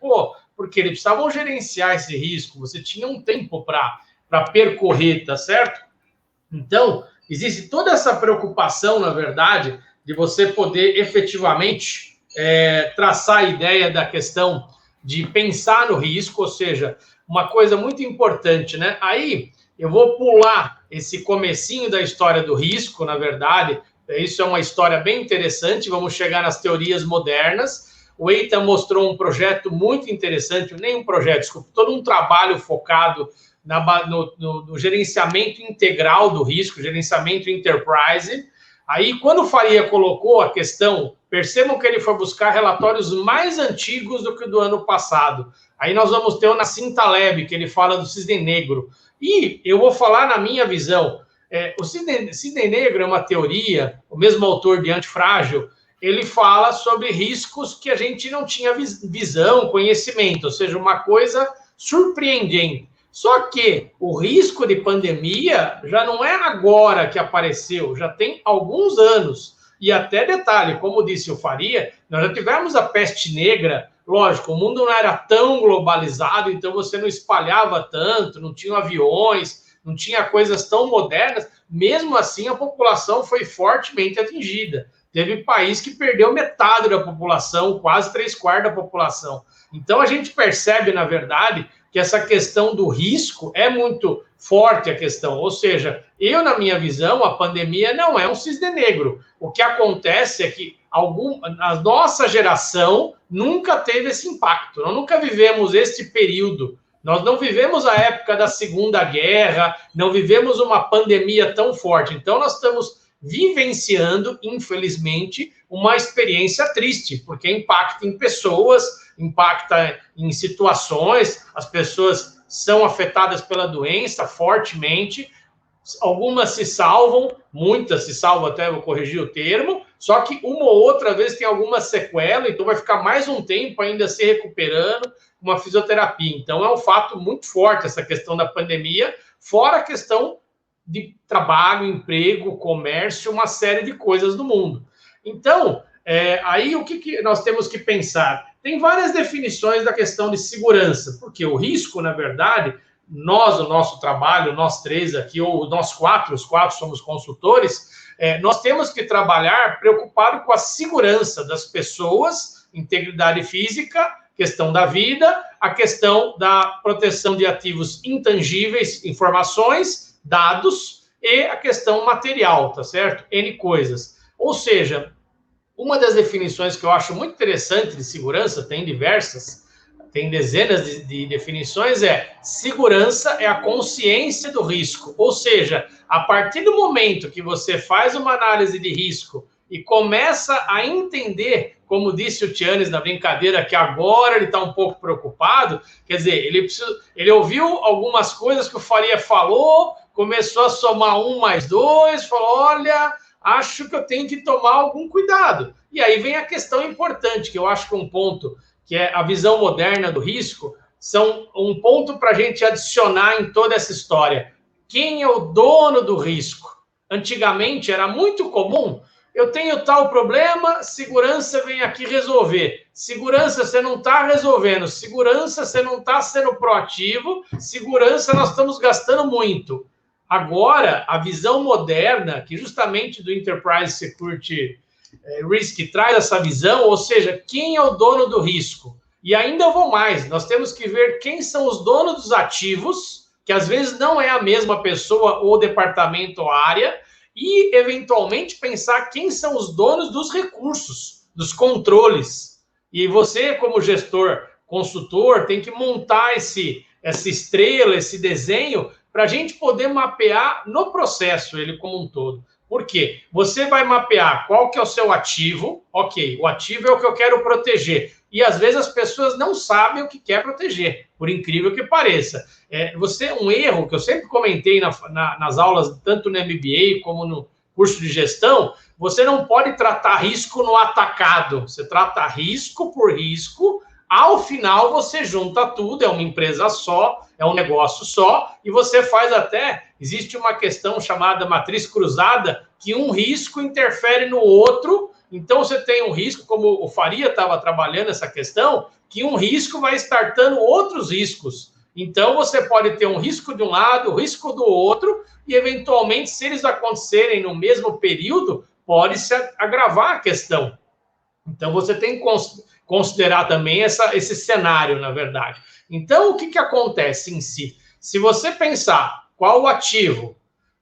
Porque eles precisavam gerenciar esse risco, você tinha um tempo para percorrer, tá certo? Então, existe toda essa preocupação, na verdade, de você poder efetivamente traçar a ideia da questão de pensar no risco, ou seja, uma coisa muito importante, né? Aí eu vou pular esse comecinho da história do risco, na verdade, isso é uma história bem interessante, vamos chegar nas teorias modernas. O Eita mostrou um projeto muito interessante, nem um projeto, desculpa, todo um trabalho focado no gerenciamento integral do risco, gerenciamento enterprise. Aí, quando o Faria colocou a questão, percebam que ele foi buscar relatórios mais antigos do que o do ano passado. Aí nós vamos ter o Nassim Taleb, que ele fala do cisne negro. E eu vou falar na minha visão. O cisne negro é uma teoria, o mesmo autor de Antifrágil, ele fala sobre riscos que a gente não tinha visão, conhecimento, ou seja, uma coisa surpreendente. Só que o risco de pandemia já não é agora que apareceu, já tem alguns anos. E até detalhe, como disse o Faria, nós já tivemos a peste negra. Lógico, o mundo não era tão globalizado, então você não espalhava tanto, não tinha aviões, não tinha coisas tão modernas. Mesmo assim, a população foi fortemente atingida. Teve país que perdeu metade da população, quase 3/4 da população. Então, a gente percebe, na verdade, que essa questão do risco é muito forte a questão. Ou seja, na minha visão, a pandemia não é um cisne negro. O que acontece é que a nossa geração nunca teve esse impacto. Nós nunca vivemos este período. Nós não vivemos a época da Segunda Guerra, não vivemos uma pandemia tão forte. Então, nós estamos vivenciando, infelizmente, uma experiência triste, porque impacta em pessoas, impacta em situações, as pessoas são afetadas pela doença fortemente, algumas se salvam, muitas se salvam, até eu corrigir o termo, só que uma ou outra vez tem alguma sequela, então vai ficar mais um tempo ainda se recuperando, uma fisioterapia. Então é um fato muito forte essa questão da pandemia, fora a questão de trabalho, emprego, comércio, uma série de coisas do mundo. Então, aí o que nós temos que pensar? Tem várias definições da questão de segurança, porque o risco, na verdade, o nosso trabalho, nós três aqui, ou nós quatro, os quatro somos consultores, nós temos que trabalhar preocupado com a segurança das pessoas, integridade física, questão da vida, a questão da proteção de ativos intangíveis, informações, dados, e a questão material, tá certo? N coisas. Ou seja, uma das definições que eu acho muito interessante de segurança, tem diversas, tem dezenas de definições, segurança é a consciência do risco. Ou seja, a partir do momento que você faz uma análise de risco e começa a entender, como disse o Tianes na brincadeira, que agora ele está um pouco preocupado, quer dizer, ele ouviu algumas coisas que o Faria falou, começou a somar 1 mais 2, falou, olha, acho que eu tenho que tomar algum cuidado. E aí vem a questão importante, que eu acho que um ponto, que é a visão moderna do risco, são um ponto para a gente adicionar em toda essa história. Quem é o dono do risco? Antigamente era muito comum, eu tenho tal problema, segurança vem aqui resolver. Segurança, você não está resolvendo. Segurança, você não está sendo proativo. Segurança, nós estamos gastando muito. Agora, a visão moderna, que justamente do Enterprise Security Risk traz essa visão, ou seja, quem é o dono do risco? E ainda vou mais, nós temos que ver quem são os donos dos ativos, que às vezes não é a mesma pessoa ou departamento ou área, e, eventualmente, pensar quem são os donos dos recursos, dos controles. E você, como gestor, consultor, tem que montar essa estrela, esse desenho, para a gente poder mapear no processo ele como um todo. Por quê? Você vai mapear qual que é o seu ativo. Ok, o ativo é o que eu quero proteger. E, às vezes, as pessoas não sabem o que quer proteger, por incrível que pareça. Um erro que eu sempre comentei nas aulas, tanto no MBA como no curso de gestão, você não pode tratar risco no atacado. Você trata risco por risco. Ao final, você junta tudo, é uma empresa só, é um negócio só, e você faz existe uma questão chamada matriz cruzada, que um risco interfere no outro. Então, você tem um risco, como o Faria estava trabalhando essa questão, que um risco vai startando outros riscos. Então, você pode ter um risco de um lado, risco do outro, e, eventualmente, se eles acontecerem no mesmo período, pode-se agravar a questão. Então, você tem que considerar também esse cenário, na verdade. Então, o que acontece em si? Se você pensar qual o ativo,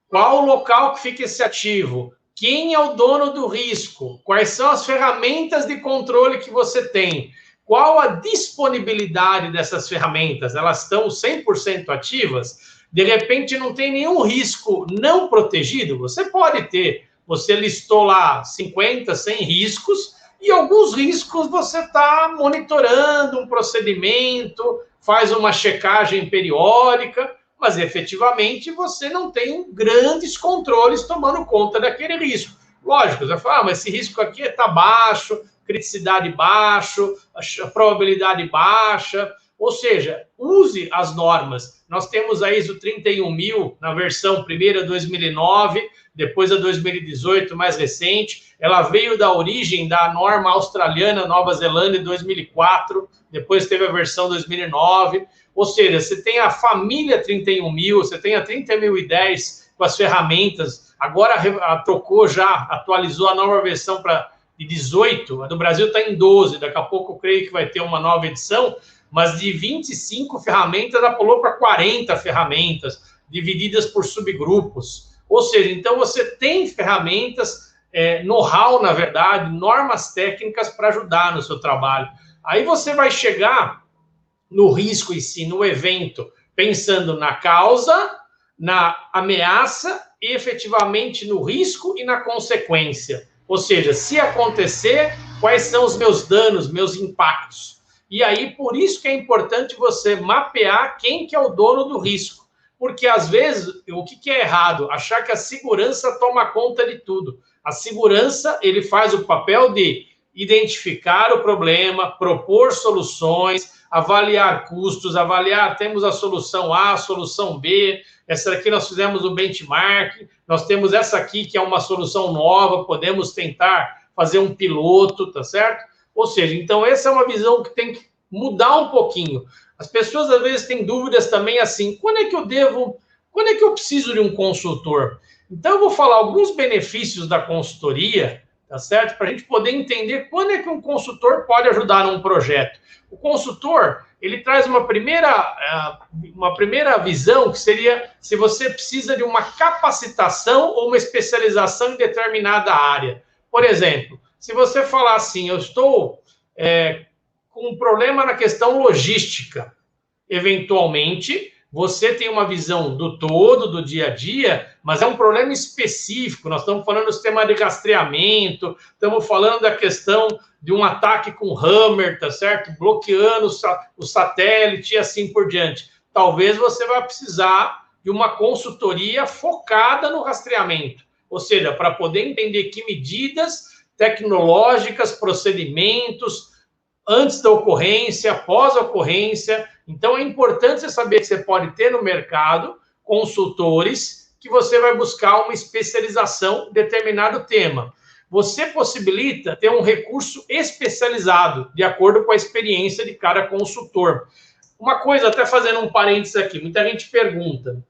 qual o local que fica esse ativo, quem é o dono do risco, quais são as ferramentas de controle que você tem, qual a disponibilidade dessas ferramentas, elas estão 100% ativas, de repente não tem nenhum risco não protegido, você pode ter, você listou lá 50, 100 riscos, e alguns riscos você está monitorando um procedimento, faz uma checagem periódica, mas efetivamente você não tem grandes controles tomando conta daquele risco. Lógico, você fala, mas esse risco aqui está baixo, criticidade baixo, a probabilidade baixa, ou seja, use as normas. Nós temos a ISO 31000 na versão primeira 2009, depois a 2018, mais recente. Ela veio da origem da norma australiana, Nova Zelândia, em 2004, depois teve a versão 2009. Ou seja, você tem a família 31000, você tem a 30010 com as ferramentas. Agora trocou já, atualizou a nova versão para 18, a do Brasil está em 12, daqui a pouco eu creio que vai ter uma nova edição, mas de 25 ferramentas ela pulou para 40 ferramentas, divididas por subgrupos. Ou seja, então você tem ferramentas, know-how, na verdade, normas técnicas para ajudar no seu trabalho. Aí você vai chegar no risco em si, no evento, pensando na causa, na ameaça e efetivamente no risco e na consequência. Ou seja, se acontecer, quais são os meus danos, meus impactos? E aí, por isso que é importante você mapear quem que é o dono do risco. Porque, às vezes, o que é errado? Achar que a segurança toma conta de tudo. A segurança, ele faz o papel de identificar o problema, propor soluções, avaliar custos, temos a solução A, a solução B, essa aqui nós fizemos o benchmark, nós temos essa aqui que é uma solução nova, podemos tentar fazer um piloto, tá certo? Ou seja, então essa é uma visão que tem que mudar um pouquinho. As pessoas às vezes têm dúvidas também assim, quando é que eu preciso de um consultor? Então eu vou falar alguns benefícios da consultoria, tá certo? Para a gente poder entender quando é que um consultor pode ajudar num projeto. O consultor, ele traz uma primeira visão, que seria se você precisa de uma capacitação ou uma especialização em determinada área. Por exemplo, se você falar assim, eu estou com um problema na questão logística, eventualmente você tem uma visão do todo, do dia a dia, mas é um problema específico. Nós estamos falando do sistema de rastreamento, estamos falando da questão de um ataque com Hammer, tá certo? Bloqueando o satélite e assim por diante. Talvez você vai precisar de uma consultoria focada no rastreamento, ou seja, para poder entender que medidas tecnológicas, procedimentos, antes da ocorrência, pós-ocorrência. Então, é importante você saber que você pode ter no mercado consultores que você vai buscar uma especialização em determinado tema. Você possibilita ter um recurso especializado, de acordo com a experiência de cada consultor. Uma coisa, até fazendo um parênteses aqui, muita gente pergunta,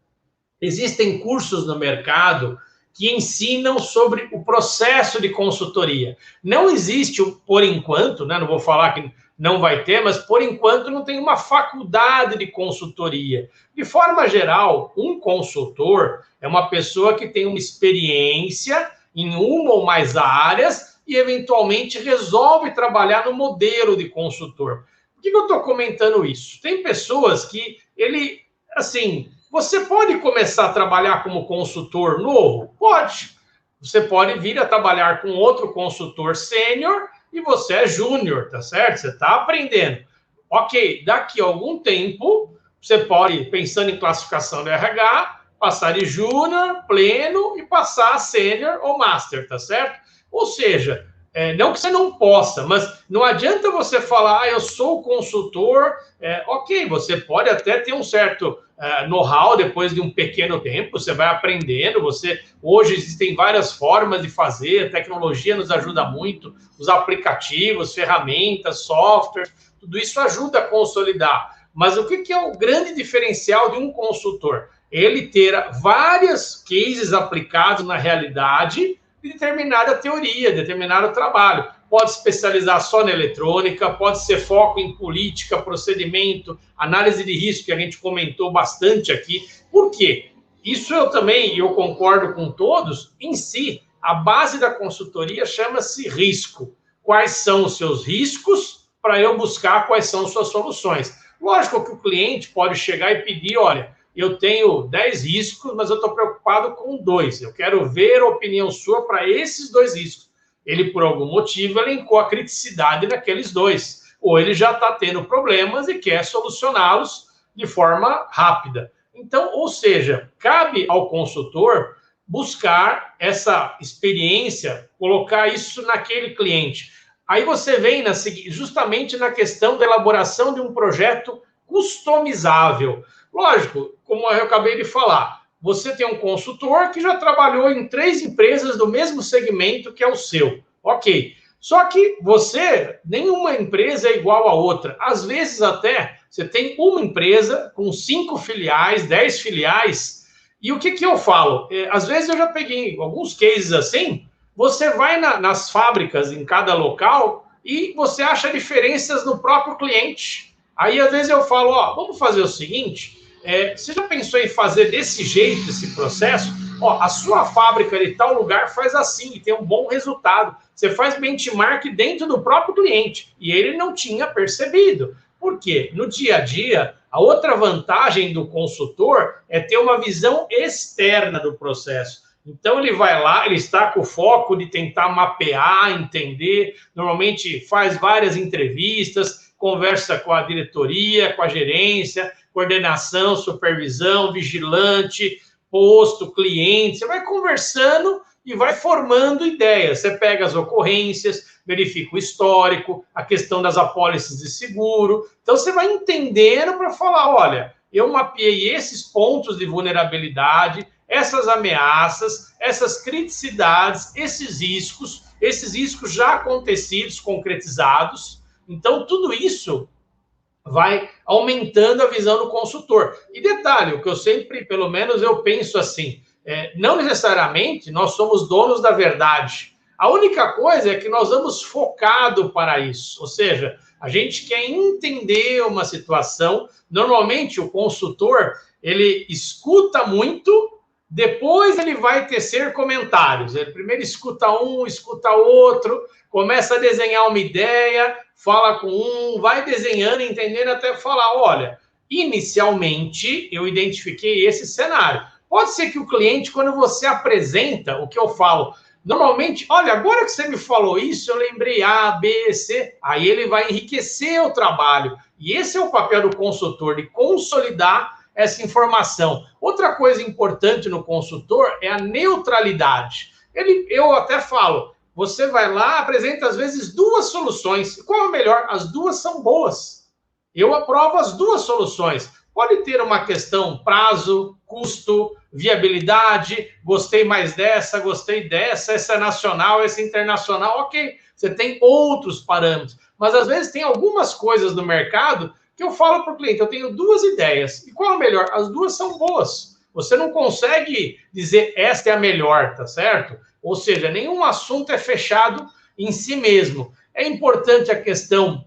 existem cursos no mercado que ensinam sobre o processo de consultoria. Não existe, por enquanto, né, não vou falar que não vai ter, mas por enquanto não tem uma faculdade de consultoria. De forma geral, um consultor é uma pessoa que tem uma experiência em uma ou mais áreas e, eventualmente, resolve trabalhar no modelo de consultor. Por que eu estou comentando isso? Tem pessoas que você pode começar a trabalhar como consultor novo? Pode. Você pode vir a trabalhar com outro consultor sênior e você é júnior, tá certo? Você está aprendendo. Ok, daqui a algum tempo, você pode, pensando em classificação do RH, passar de júnior, pleno e passar a sênior ou master, tá certo? Ou seja, não que você não possa, mas não adianta você falar, eu sou consultor, ok, você pode até ter um certo know-how depois de um pequeno tempo, você vai aprendendo, hoje existem várias formas de fazer, a tecnologia nos ajuda muito, os aplicativos, ferramentas, software, tudo isso ajuda a consolidar. Mas o que é o grande diferencial de um consultor? Ele ter várias cases aplicados na realidade de determinada teoria, determinado trabalho. Pode especializar só na eletrônica, pode ser foco em política, procedimento, análise de risco, que a gente comentou bastante aqui. Por quê? Isso eu concordo com todos, em si, a base da consultoria chama-se risco. Quais são os seus riscos para eu buscar quais são as suas soluções? Lógico que o cliente pode chegar e pedir, olha, eu tenho 10 riscos, mas eu estou preocupado com 2. Eu quero ver a opinião sua para esses 2 riscos. Ele, por algum motivo, elencou a criticidade naqueles 2. Ou ele já está tendo problemas e quer solucioná-los de forma rápida. Então, ou seja, cabe ao consultor buscar essa experiência, colocar isso naquele cliente. Aí você vem justamente na questão da elaboração de um projeto customizável. Lógico, como eu acabei de falar, você tem um consultor que já trabalhou em 3 empresas do mesmo segmento que é o seu. Ok. Só que nenhuma empresa é igual a outra. Às vezes até você tem uma empresa com 5 filiais, 10 filiais. E o que eu falo? Às vezes eu já peguei alguns cases assim, você vai nas fábricas em cada local e você acha diferenças no próprio cliente. Aí às vezes eu falo, vamos fazer o seguinte... você já pensou em fazer desse jeito esse processo? A sua fábrica de tal lugar faz assim e tem um bom resultado. Você faz benchmark dentro do próprio cliente e ele não tinha percebido. Por quê? No dia a dia, a outra vantagem do consultor é ter uma visão externa do processo. Então, ele vai lá, ele está com o foco de tentar mapear, entender, normalmente faz várias entrevistas, conversa com a diretoria, com a gerência, coordenação, supervisão, vigilante, posto, cliente. Você vai conversando e vai formando ideias. Você pega as ocorrências, verifica o histórico, a questão das apólices de seguro. Então, você vai entendendo para falar, olha, eu mapeei esses pontos de vulnerabilidade, essas ameaças, essas criticidades, esses riscos já acontecidos, concretizados. Então, tudo isso vai aumentando a visão do consultor. E detalhe, o que eu sempre, pelo menos eu penso assim, não necessariamente nós somos donos da verdade. A única coisa é que nós vamos focado para isso. Ou seja, a gente quer entender uma situação. Normalmente, o consultor, ele escuta muito, depois ele vai tecer comentários. Ele primeiro escuta um, escuta outro, começa a desenhar uma ideia, fala com um, vai desenhando, entendendo, até falar, olha, inicialmente eu identifiquei esse cenário. Pode ser que o cliente, quando você apresenta o que eu falo, normalmente, olha, agora que você me falou isso, eu lembrei A, B, C, aí ele vai enriquecer o trabalho. E esse é o papel do consultor, de consolidar essa informação. Outra coisa importante no consultor é a neutralidade. Eu até falo, você vai lá, apresenta às vezes 2 soluções. Qual é a melhor? As 2 são boas. eu aprovo as duas soluções. Pode ter uma questão prazo, custo, viabilidade, gostei mais dessa, gostei dessa, essa é nacional, essa é internacional, ok. Você tem outros parâmetros. Mas às vezes tem algumas coisas no mercado que eu falo para o cliente, eu tenho duas ideias. E qual é a melhor? As duas são boas. Você não consegue dizer esta é a melhor, tá certo? Ou seja, nenhum assunto é fechado em si mesmo. É importante a questão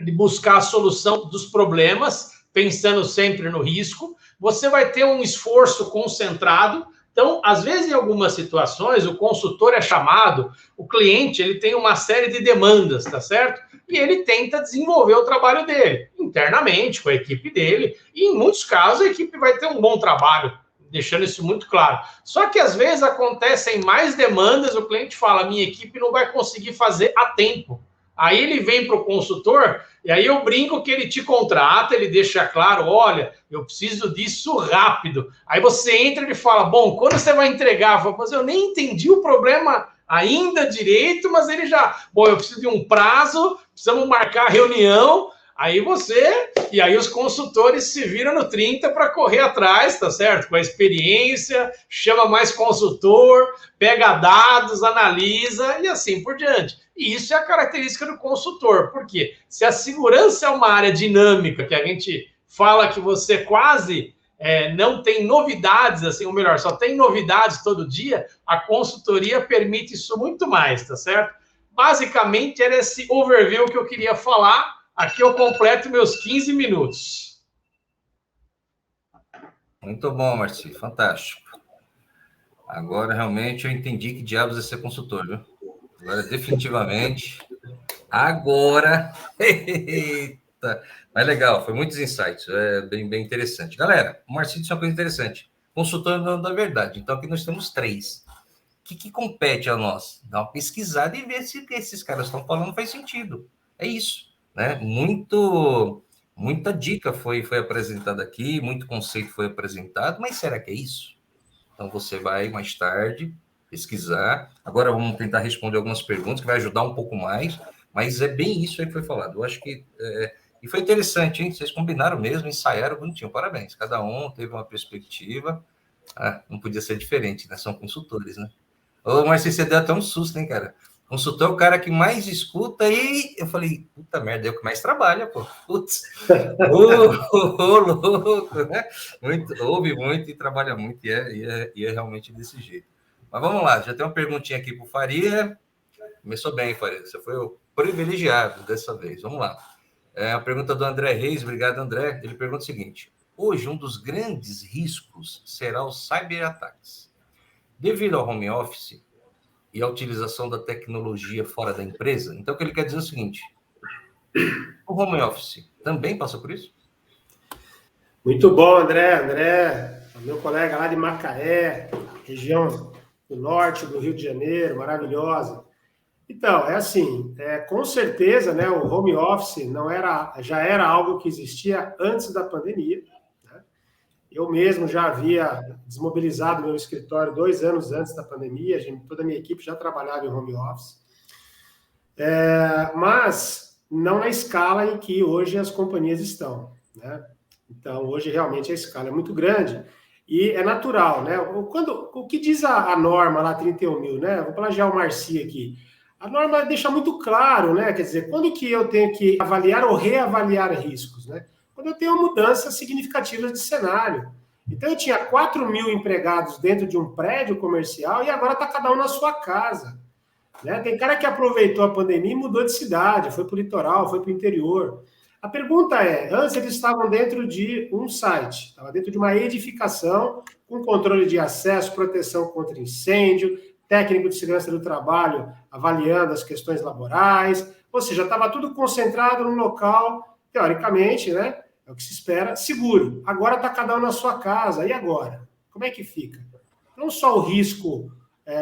de buscar a solução dos problemas, pensando sempre no risco. Você vai ter um esforço concentrado. Então, às vezes, em algumas situações, o consultor é chamado, o cliente ele tem uma série de demandas, tá certo? E ele tenta desenvolver o trabalho dele, internamente, com a equipe dele. E, em muitos casos, a equipe vai ter um bom trabalho, deixando isso muito claro. Só que, às vezes, acontecem mais demandas, o cliente fala, minha equipe não vai conseguir fazer a tempo. Aí ele vem para o consultor, e aí eu brinco que ele te contrata, ele deixa claro, olha, eu preciso disso rápido. Aí você entra e ele fala, bom, quando você vai entregar? Eu falo, mas eu nem entendi o problema ainda direito, mas ele já, bom, eu preciso de um prazo, precisamos marcar a reunião, aí você, e aí os consultores se viram no 30 para correr atrás, tá certo? Com a experiência, chama mais consultor, pega dados, analisa e assim por diante. E isso é a característica do consultor, porque se a segurança é uma área dinâmica, que a gente fala que você quase não tem novidades, assim, ou melhor, só tem novidades todo dia, a consultoria permite isso muito mais, tá certo? Basicamente, era esse overview que eu queria falar. Aqui eu completo meus 15 minutos. Muito bom, Marci, fantástico. Agora, realmente, eu entendi que diabos é ser consultor, viu? Agora, definitivamente. Agora. Eita! Mas legal, foi muitos insights. É bem interessante. Galera, o Marci disse uma coisa interessante. Consultor não da verdade. Então, aqui nós temos 3. O que compete a nós? Dar uma pesquisada e ver se o que esses caras estão falando faz sentido. É isso, né? Muita dica foi apresentada aqui, muito conceito foi apresentado, mas será que é isso? Então, você vai mais tarde pesquisar. Agora vamos tentar responder algumas perguntas que vai ajudar um pouco mais, mas é bem isso aí que foi falado. Eu acho que... E foi interessante, hein? Vocês combinaram mesmo, ensaiaram bonitinho. Parabéns. Cada um teve uma perspectiva. Não podia ser diferente, né? São consultores, né? Mas você deu até um susto, hein, cara? Consultor é o cara que mais escuta e eu falei, puta merda, é o que mais trabalha, pô. Putz, louco, né? Ouve muito e trabalha muito, e é realmente desse jeito. Mas vamos lá, já tem uma perguntinha aqui para o Faria. Começou bem, Faria. Você foi o privilegiado dessa vez. Vamos lá. A pergunta do André Reis. Obrigado, André. Ele pergunta o seguinte: hoje, um dos grandes riscos será os cyberataques. Devido ao home office e à utilização da tecnologia fora da empresa, então o que ele quer dizer é o seguinte: o home office também passa por isso? Muito bom, André. André, meu colega lá de Macaé, região do norte do Rio de Janeiro, maravilhosa. Então, é assim, com certeza, né, o home office já era algo que existia antes da pandemia. Né? Eu mesmo já havia desmobilizado meu escritório 2 anos antes da pandemia, toda a minha equipe já trabalhava em home office. Mas não na escala em que hoje as companhias estão. Né? Então, hoje realmente a escala é muito grande. E é natural, né? O que diz a norma lá, 31 mil, né? Vou plagiar o Marci aqui. A norma deixa muito claro, né? Quer dizer, quando que eu tenho que avaliar ou reavaliar riscos, né? Quando eu tenho mudanças significativas de cenário. Então, eu tinha 4 mil empregados dentro de um prédio comercial e agora está cada um na sua casa. Né? Tem cara que aproveitou a pandemia e mudou de cidade, foi para o litoral, foi para o interior. A pergunta antes eles estavam dentro de um site, estava dentro de uma edificação, com controle de acesso, proteção contra incêndio, técnico de segurança do trabalho avaliando as questões laborais, ou seja, estava tudo concentrado num local, teoricamente, né, é o que se espera, seguro. Agora está cada um na sua casa, e agora? Como é que fica? Não só o risco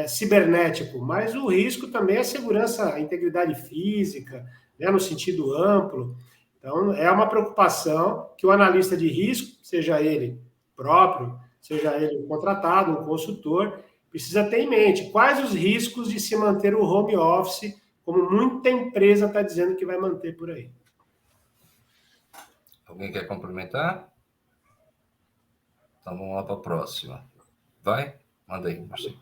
cibernético, mas o risco também é a segurança, a integridade física, né, no sentido amplo. Então, é uma preocupação que o analista de risco, seja ele próprio, seja ele um contratado, um consultor, precisa ter em mente quais os riscos de se manter o home office, como muita empresa está dizendo que vai manter por aí. Alguém quer complementar? Então vamos lá para a próxima. Vai? Manda aí, Marcinho.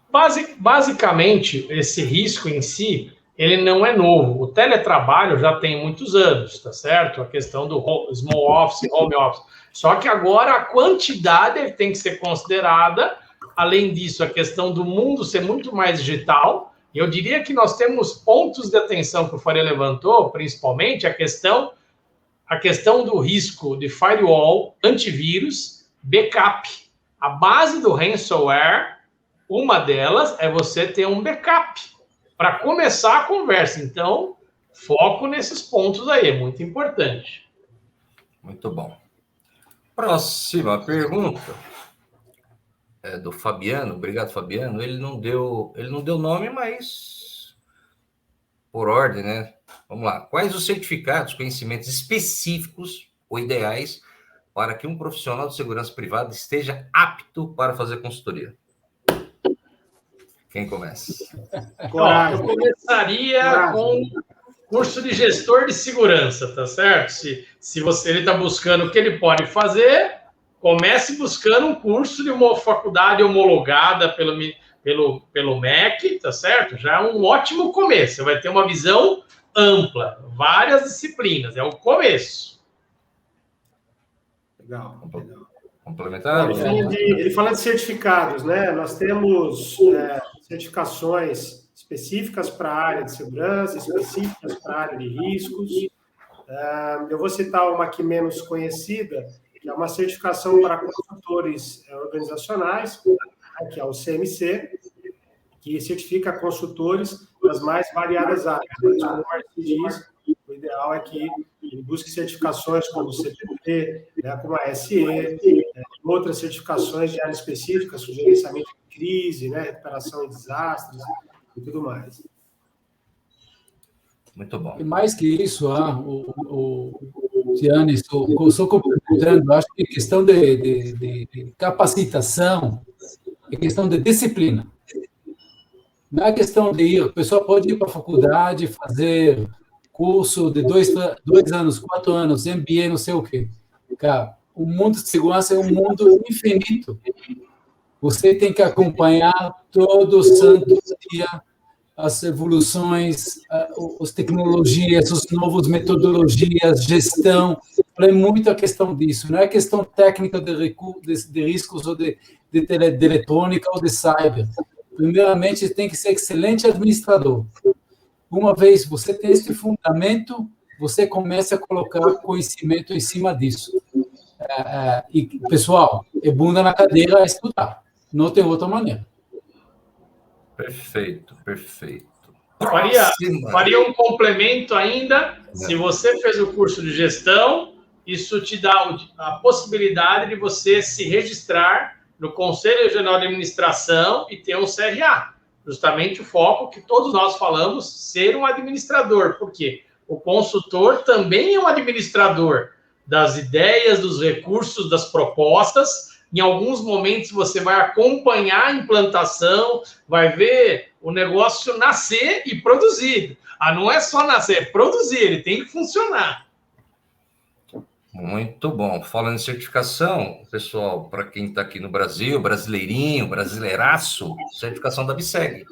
Basicamente, esse risco em si, ele não é novo. O teletrabalho já tem muitos anos, tá certo? A questão do small office, home office. Só que agora a quantidade tem que ser considerada. Além disso, a questão do mundo ser muito mais digital. E eu diria que nós temos pontos de atenção que o Faria levantou, principalmente a questão do risco de firewall, antivírus, backup. A base do ransomware, uma delas é você ter um backup para começar a conversa. Então, foco nesses pontos aí, é muito importante. Muito bom. Próxima pergunta é do Fabiano. Obrigado, Fabiano. Ele não deu nome, mas por ordem, né? Vamos lá. Quais os certificados, conhecimentos específicos ou ideais para que um profissional de segurança privada esteja apto para fazer consultoria? Quem começa? Eu começaria com curso de gestor de segurança, tá certo? Se ele está buscando o que ele pode fazer, comece buscando um curso de uma faculdade homologada pelo MEC, tá certo? Já é um ótimo começo. Você vai ter uma visão ampla, várias disciplinas, é o começo. Legal. Complementar? Ele fala de certificados, né? Nós temos certificações específicas para a área de segurança, específicas para a área de riscos. Eu vou citar uma aqui menos conhecida, que é uma certificação para consultores organizacionais, que é o CMC, que certifica consultores das mais variadas áreas. Como o Marcinho diz, o ideal é que ele busque certificações como o CPP, né, como a SE, outras certificações de áreas específicas, gerenciamento de crise, né, recuperação em desastres e tudo mais. Muito bom. E mais que isso, Tiane, só complementando, acho que questão de capacitação é questão de disciplina. Não é questão de ir, a pessoa pode ir para a faculdade, fazer curso de 2 anos, 4 anos, MBA, não sei o quê. Cara, o mundo de segurança é um mundo infinito. Você tem que acompanhar todo santo dia as evoluções, as tecnologias, as novas metodologias, gestão. É muito a questão disso. Não é questão técnica de riscos ou de eletrônica ou de cyber. Primeiramente, tem que ser excelente administrador. Uma vez você tem esse fundamento, você começa a colocar conhecimento em cima disso. E, pessoal, é bunda na cadeira a estudar. Não tem outra maneira. Perfeito. Faria um complemento ainda. Se você fez o curso de gestão, isso te dá a possibilidade de você se registrar no Conselho Regional de Administração e ter um CRA. Justamente o foco que todos nós falamos, ser um administrador. Por quê? O consultor também é um administrador das ideias, dos recursos, das propostas. Em alguns momentos você vai acompanhar a implantação, vai ver o negócio nascer e produzir. Não é só nascer, é produzir, ele tem que funcionar. Muito bom. Falando em certificação, pessoal, para quem está aqui no Brasil, brasileirinho, brasileiraço, certificação da BSEG,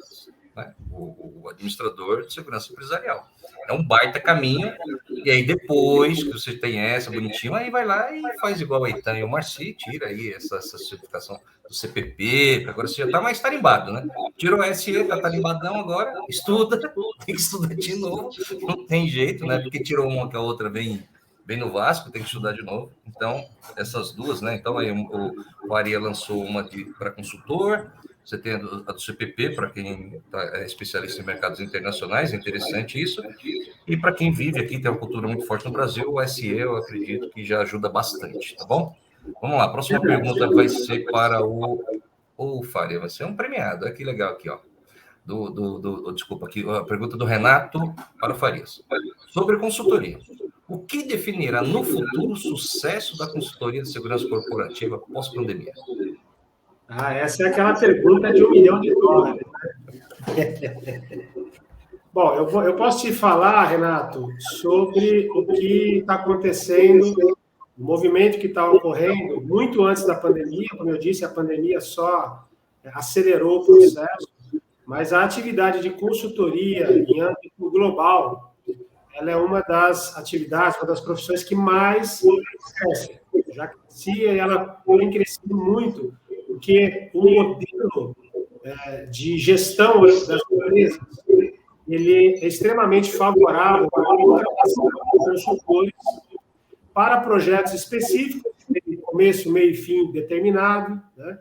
né? O administrador de segurança empresarial. É um baita caminho, e aí depois que você tem essa bonitinho, aí vai lá e faz igual a Eitan e o Marci, tira aí essa certificação do CPP, agora você já está mais tarimbado, né? Tirou o SE, está tarimbadão agora, estuda, tem que estudar de novo, não tem jeito, né? Porque tirou uma que a outra vem no Vasco, tem que estudar de novo. Então, essas duas, né? Então, aí o Faria lançou uma para consultor, você tem a do CPP, para quem é especialista em mercados internacionais, é interessante isso. E para quem vive aqui, tem uma cultura muito forte no Brasil, o SE, eu acredito que já ajuda bastante, tá bom? Vamos lá, a próxima pergunta vai ser para o Faria, vai ser um premiado. Olha que legal aqui, ó. Desculpa, aqui, a pergunta do Renato para o Farias. Sobre consultoria. O que definirá no futuro o sucesso da consultoria de segurança corporativa pós-pandemia? Essa é aquela pergunta de $1 milhão. Bom, eu posso te falar, Renato, sobre o que está acontecendo o movimento que está ocorrendo muito antes da pandemia, como eu disse, a pandemia só acelerou o processo, mas a atividade de consultoria em âmbito global, ela é uma das atividades, uma das profissões que mais cresce. Já crescia e ela tem crescido muito, porque o modelo de gestão das empresas, ele é extremamente favorável para a contratação de consultores para projetos específicos, de começo, meio e fim determinado, né?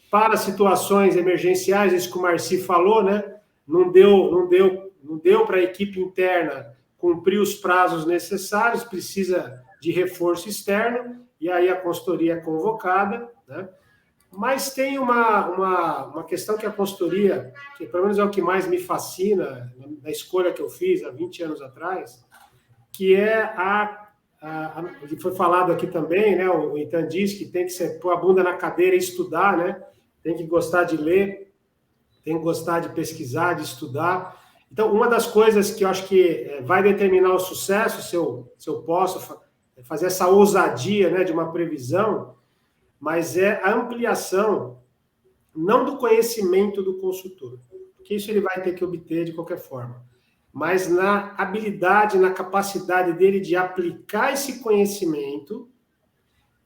Para situações emergenciais, isso que o Marci falou, né? Não deu para a equipe interna cumprir os prazos necessários, precisa de reforço externo, e aí a consultoria é convocada, né? Mas tem uma questão que a consultoria, que pelo menos é o que mais me fascina na escolha que eu fiz há 20 anos atrás, que é que foi falado aqui também, né? O Itan disse que tem que pôr a bunda na cadeira e estudar, né? Tem que gostar de ler, tem que gostar de pesquisar, de estudar. Então, uma das coisas que eu acho que vai determinar o sucesso, se eu posso fazer essa ousadia, né, de uma previsão, mas é a ampliação, não do conhecimento do consultor, porque isso ele vai ter que obter de qualquer forma, mas na habilidade, na capacidade dele de aplicar esse conhecimento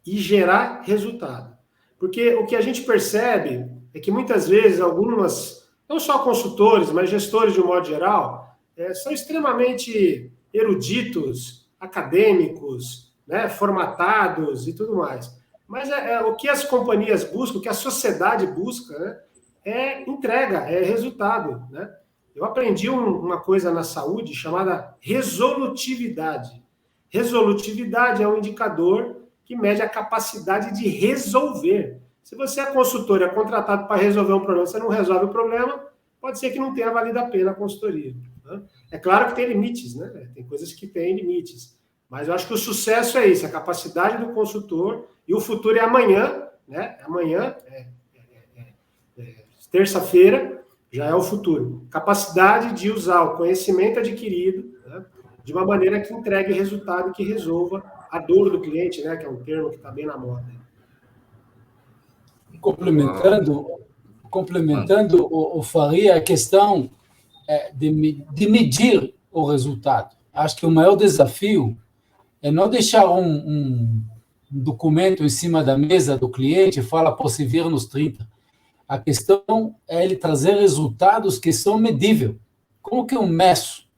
e gerar resultado. Porque o que a gente percebe é que muitas vezes algumas, não só consultores, mas gestores de um modo geral, são extremamente eruditos, acadêmicos, né, formatados e tudo mais. Mas o que as companhias buscam, o que a sociedade busca, né, é entrega, é resultado, né? Eu aprendi uma coisa na saúde chamada resolutividade. Resolutividade é um indicador que mede a capacidade de resolver. Se você é consultor e é contratado para resolver um problema, você não resolve o problema, pode ser que não tenha valido a pena a consultoria, né? É claro que tem limites, né? Tem coisas que têm limites. Mas eu acho que o sucesso é isso, a capacidade do consultor, e o futuro é amanhã, né? Amanhã, terça-feira, já é o futuro. Capacidade de usar o conhecimento adquirido, né, de uma maneira que entregue resultado que resolva a dor do cliente, né, que é um termo que está bem na moda. Complementando o Faria, a questão de medir o resultado. Acho que o maior desafio é não deixar um documento em cima da mesa do cliente e fala, pô, se vira nos 30. A questão é ele trazer resultados que são medíveis. Como que eu meço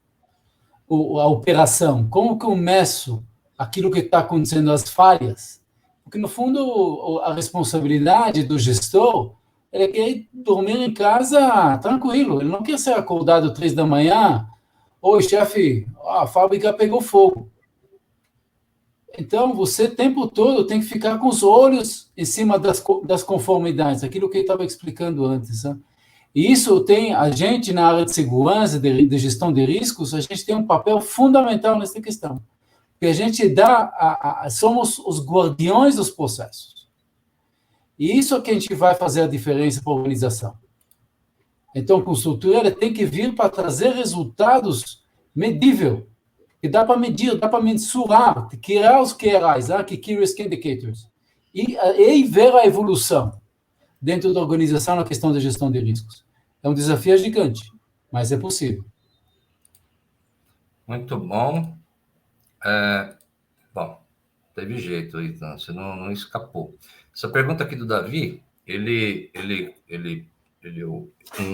a operação? Como que eu meço aquilo que está acontecendo, as falhas? Porque, no fundo, a responsabilidade do gestor é que ele dormir em casa tranquilo. Ele não quer ser acordado 3 da manhã. Oi, chefe, a fábrica pegou fogo. Então, você o tempo todo tem que ficar com os olhos em cima das conformidades, aquilo que eu estava explicando antes. Né? E isso tem, a gente na área de segurança, de gestão de riscos, a gente tem um papel fundamental nessa questão. Porque a gente somos os guardiões dos processos. E isso é que a gente vai fazer a diferença para a organização. Então, a consultoria tem que vir para trazer resultados medíveis, que dá para medir, dá para mensurar, criar os KRIs, Key Risk Indicators, e ver a evolução dentro da organização na questão da gestão de riscos. É um desafio gigante, mas é possível. Muito bom. Bom, teve jeito, então, você não escapou. Essa pergunta aqui do Davi, ele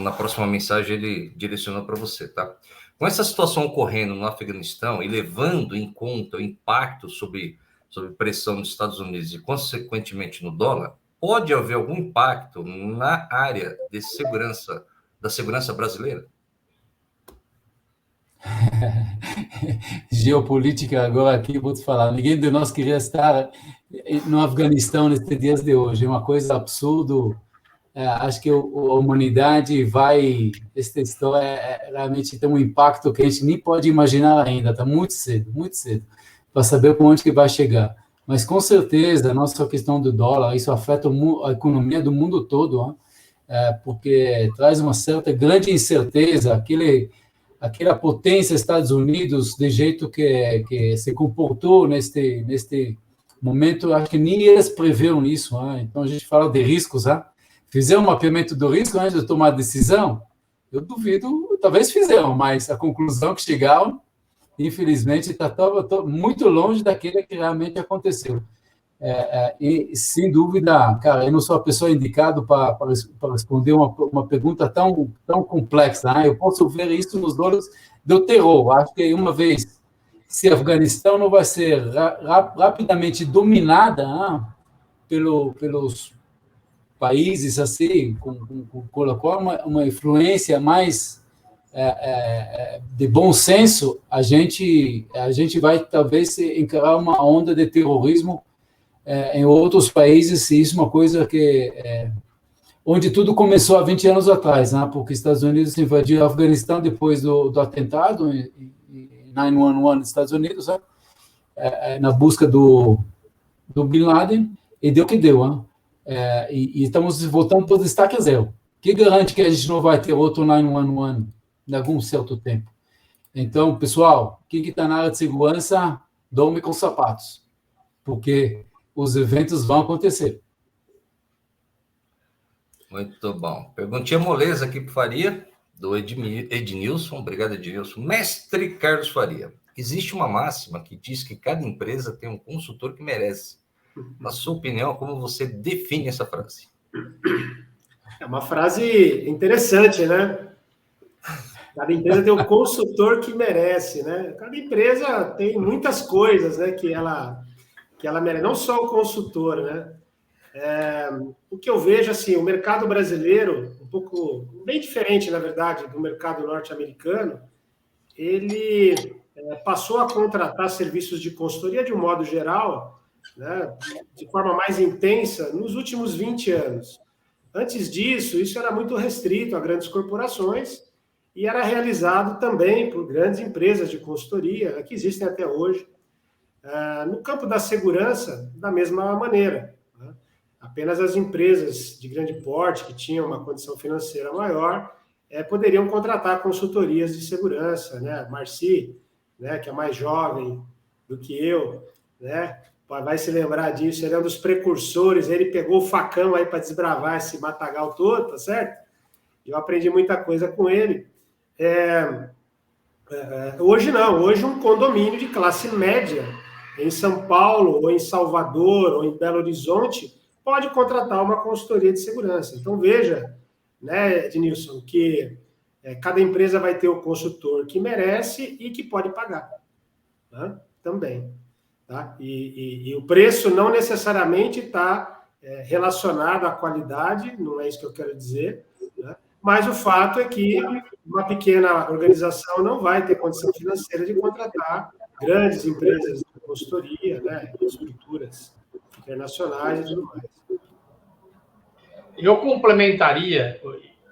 na próxima mensagem, ele direcionou para você, tá? Com essa situação ocorrendo no Afeganistão e levando em conta o impacto sobre pressão nos Estados Unidos e, consequentemente, no dólar, pode haver algum impacto na área de segurança, da segurança brasileira? Geopolítica agora aqui, vou te falar, ninguém de nós queria estar no Afeganistão nesses dias de hoje, é uma coisa absurda. Acho que a humanidade essa história realmente tem um impacto que a gente nem pode imaginar ainda, está muito cedo, para saber para onde que vai chegar. Mas, com certeza, a nossa questão do dólar, isso afeta a economia do mundo todo, porque traz uma certa grande incerteza, aquela potência Estados Unidos, de jeito que se comportou neste momento, acho que nem eles previram isso, né? Então a gente fala de riscos, né? Fizeram um mapeamento do risco antes de tomar a decisão? Eu duvido, talvez fizeram, mas a conclusão que chegaram, infelizmente, está muito longe daquilo que realmente aconteceu. E, sem dúvida, cara, eu não sou a pessoa indicada para responder uma pergunta tão complexa, né? Eu posso ver isso nos olhos do terror. Acho que uma vez, se a Afeganistão não vai ser rapidamente dominada, né, pelos países assim, com uma influência mais de bom senso, a gente vai talvez encarar uma onda de terrorismo em outros países, e isso é uma coisa que onde tudo começou há 20 anos atrás, né? Porque os Estados Unidos invadiram o Afeganistão depois do atentado em 9/11 nos Estados Unidos, né? Na busca do Bin Laden, e deu o que deu, né? E estamos voltando para o destaque a zero. Que garante que a gente não vai ter outro 9/11 em algum certo tempo? Então, pessoal, quem está na área de segurança, dorme com sapatos, porque os eventos vão acontecer. Muito bom. Perguntinha moleza aqui para o Faria, do Ednilson. Obrigado, Ednilson. Mestre Carlos Faria, existe uma máxima que diz que cada empresa tem um consultor que merece. Na sua opinião, como você define essa frase? É uma frase interessante, né? Cada empresa tem um consultor que merece, né? Cada empresa tem muitas coisas, né, que ela merece, não só o consultor, né? O que eu vejo, assim, o mercado brasileiro, um pouco, bem diferente, na verdade, do mercado norte-americano, ele passou a contratar serviços de consultoria de um modo geral, né, de forma mais intensa nos últimos 20 anos. Antes disso, isso era muito restrito a grandes corporações e era realizado também por grandes empresas de consultoria, que existem até hoje. No campo da segurança, da mesma maneira, né? Apenas as empresas de grande porte, que tinham uma condição financeira maior, poderiam contratar consultorias de segurança, né? Marci, né, que é mais jovem do que eu, né, vai se lembrar disso, ele é um dos precursores, ele pegou o facão aí para desbravar esse matagal todo, tá certo? Eu aprendi muita coisa com ele. Hoje não, hoje um condomínio de classe média em São Paulo, ou em Salvador, ou em Belo Horizonte, pode contratar uma consultoria de segurança. Então, veja, né, Ednilson, que cada empresa vai ter o consultor que merece e que pode pagar, né, também. Tá? E o preço não necessariamente está relacionado à qualidade, não é isso que eu quero dizer, né? Mas o fato é que uma pequena organização não vai ter condição financeira de contratar grandes empresas de consultoria, né, estruturas internacionais e tudo mais. Eu complementaria,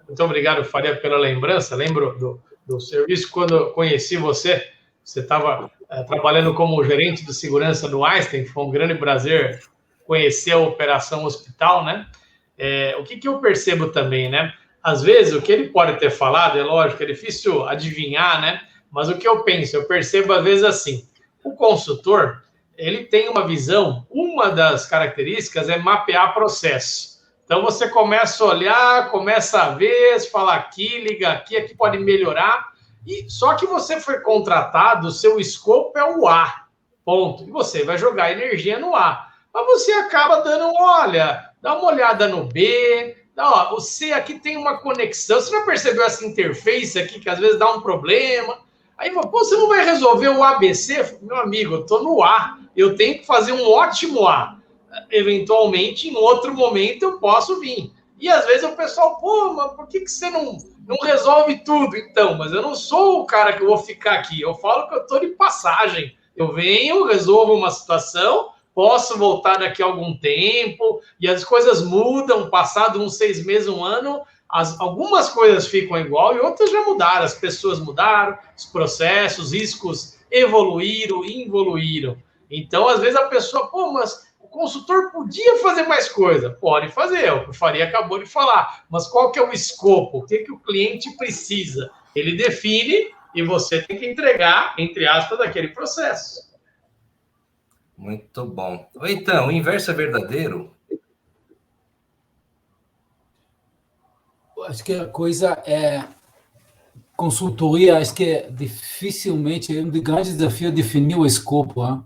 muito obrigado, Faria, pela lembrança, lembro do serviço, quando eu conheci você estava trabalhando como gerente de segurança no Einstein, foi um grande prazer conhecer a operação hospital, né? O que eu percebo também, né? Às vezes, o que ele pode ter falado, é lógico, é difícil adivinhar, né? Mas o que eu penso, eu percebo às vezes assim, o consultor, ele tem uma visão, uma das características é mapear processo. Então, você começa a olhar, começa a ver, fala aqui, liga aqui pode melhorar, e só que você foi contratado, o seu escopo é o A, ponto. E você vai jogar energia no A. Mas você acaba dando, olha, dá uma olhada no B, o C aqui tem uma conexão, você não percebeu essa interface aqui, que às vezes dá um problema? Aí, você não vai resolver o ABC? Meu amigo, eu estou no A, eu tenho que fazer um ótimo A. Eventualmente, em outro momento, eu posso vir. E às vezes o pessoal, mas por que você não resolve tudo? Então, mas eu não sou o cara que eu vou ficar aqui, eu falo que eu estou de passagem. Eu venho, resolvo uma situação, posso voltar daqui a algum tempo, e as coisas mudam, passado uns 6 meses, um ano, algumas coisas ficam igual e outras já mudaram, as pessoas mudaram, os processos, os riscos evoluíram, involuíram. Então, às vezes a pessoa, mas o consultor podia fazer mais coisa. Pode fazer, é o que o Faria acabou de falar, mas qual que é o escopo? O que o cliente precisa? Ele define e você tem que entregar, entre aspas, daquele processo. Muito bom. Então, o inverso é verdadeiro? Acho que a coisa é consultoria, acho que dificilmente, um dos grandes desafios é definir o escopo.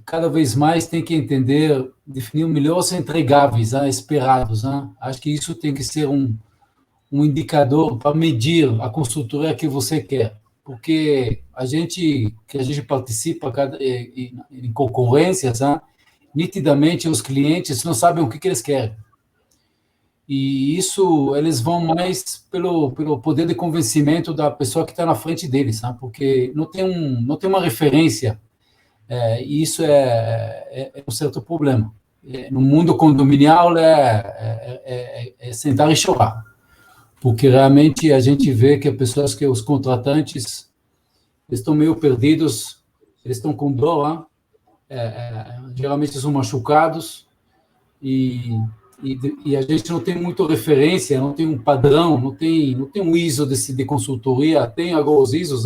Cada vez mais tem que entender, definir melhor os entregáveis esperados. Acho que isso tem que ser um indicador para medir a consultoria que você quer. Porque a gente participa em concorrências, nitidamente os clientes não sabem o que eles querem. E isso, eles vão mais pelo poder de convencimento da pessoa que está na frente deles, porque não tem uma referência, e isso é um certo problema. No mundo condominial é sentar e chorar, porque realmente a gente vê que os contratantes estão meio perdidos, eles estão com dor, geralmente são machucados, e a gente não tem muita referência, não tem um padrão, não tem um ISO de consultoria, tem agora os ISOs,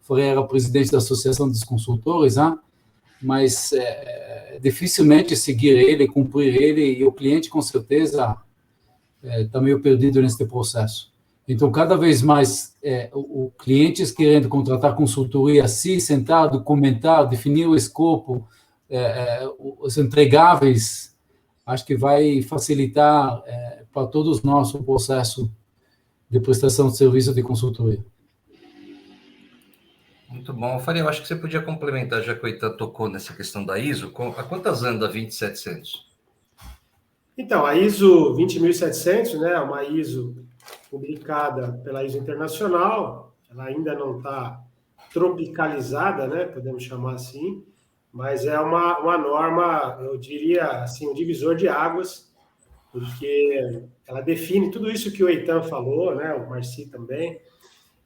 Freire era presidente da Associação dos Consultores, mas dificilmente seguir ele, cumprir ele, e o cliente, com certeza, está meio perdido nesse processo. Então, cada vez mais, o clientes querendo contratar consultoria, se sentar, documentar, definir o escopo, os entregáveis, acho que vai facilitar para todos nós o processo de prestação de serviço de consultoria. Muito bom. Faria, eu acho que você podia complementar, já que o Eitan tocou nessa questão da ISO. Há quantas anda a 20700? Então, a ISO 20700, né, é uma ISO publicada pela ISO Internacional, ela ainda não está tropicalizada, né, podemos chamar assim, mas é uma norma, eu diria assim, um divisor de águas, porque ela define tudo isso que o Eitan falou, né, o Marci também,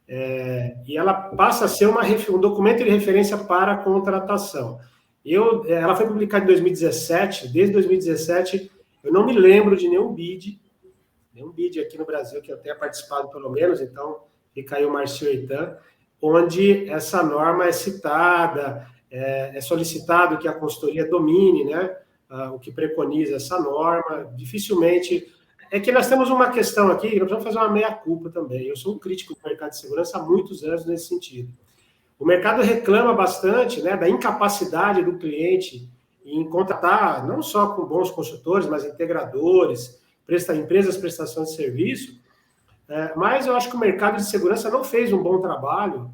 e ela passa a ser um documento de referência para a contratação. Ela foi publicada em 2017, desde 2017, eu não me lembro de nenhum BID aqui no Brasil que eu tenha participado pelo menos, então fica aí o Marci e o Eitan, onde essa norma é citada, é solicitado que a consultoria domine, né, o que preconiza essa norma. Dificilmente... É que nós temos uma questão aqui, nós precisamos fazer uma meia-culpa também. Eu sou um crítico do mercado de segurança há muitos anos nesse sentido. O mercado reclama bastante, né, da incapacidade do cliente em contratar, não só com bons consultores, mas integradores, empresas de prestação de serviço, mas eu acho que o mercado de segurança não fez um bom trabalho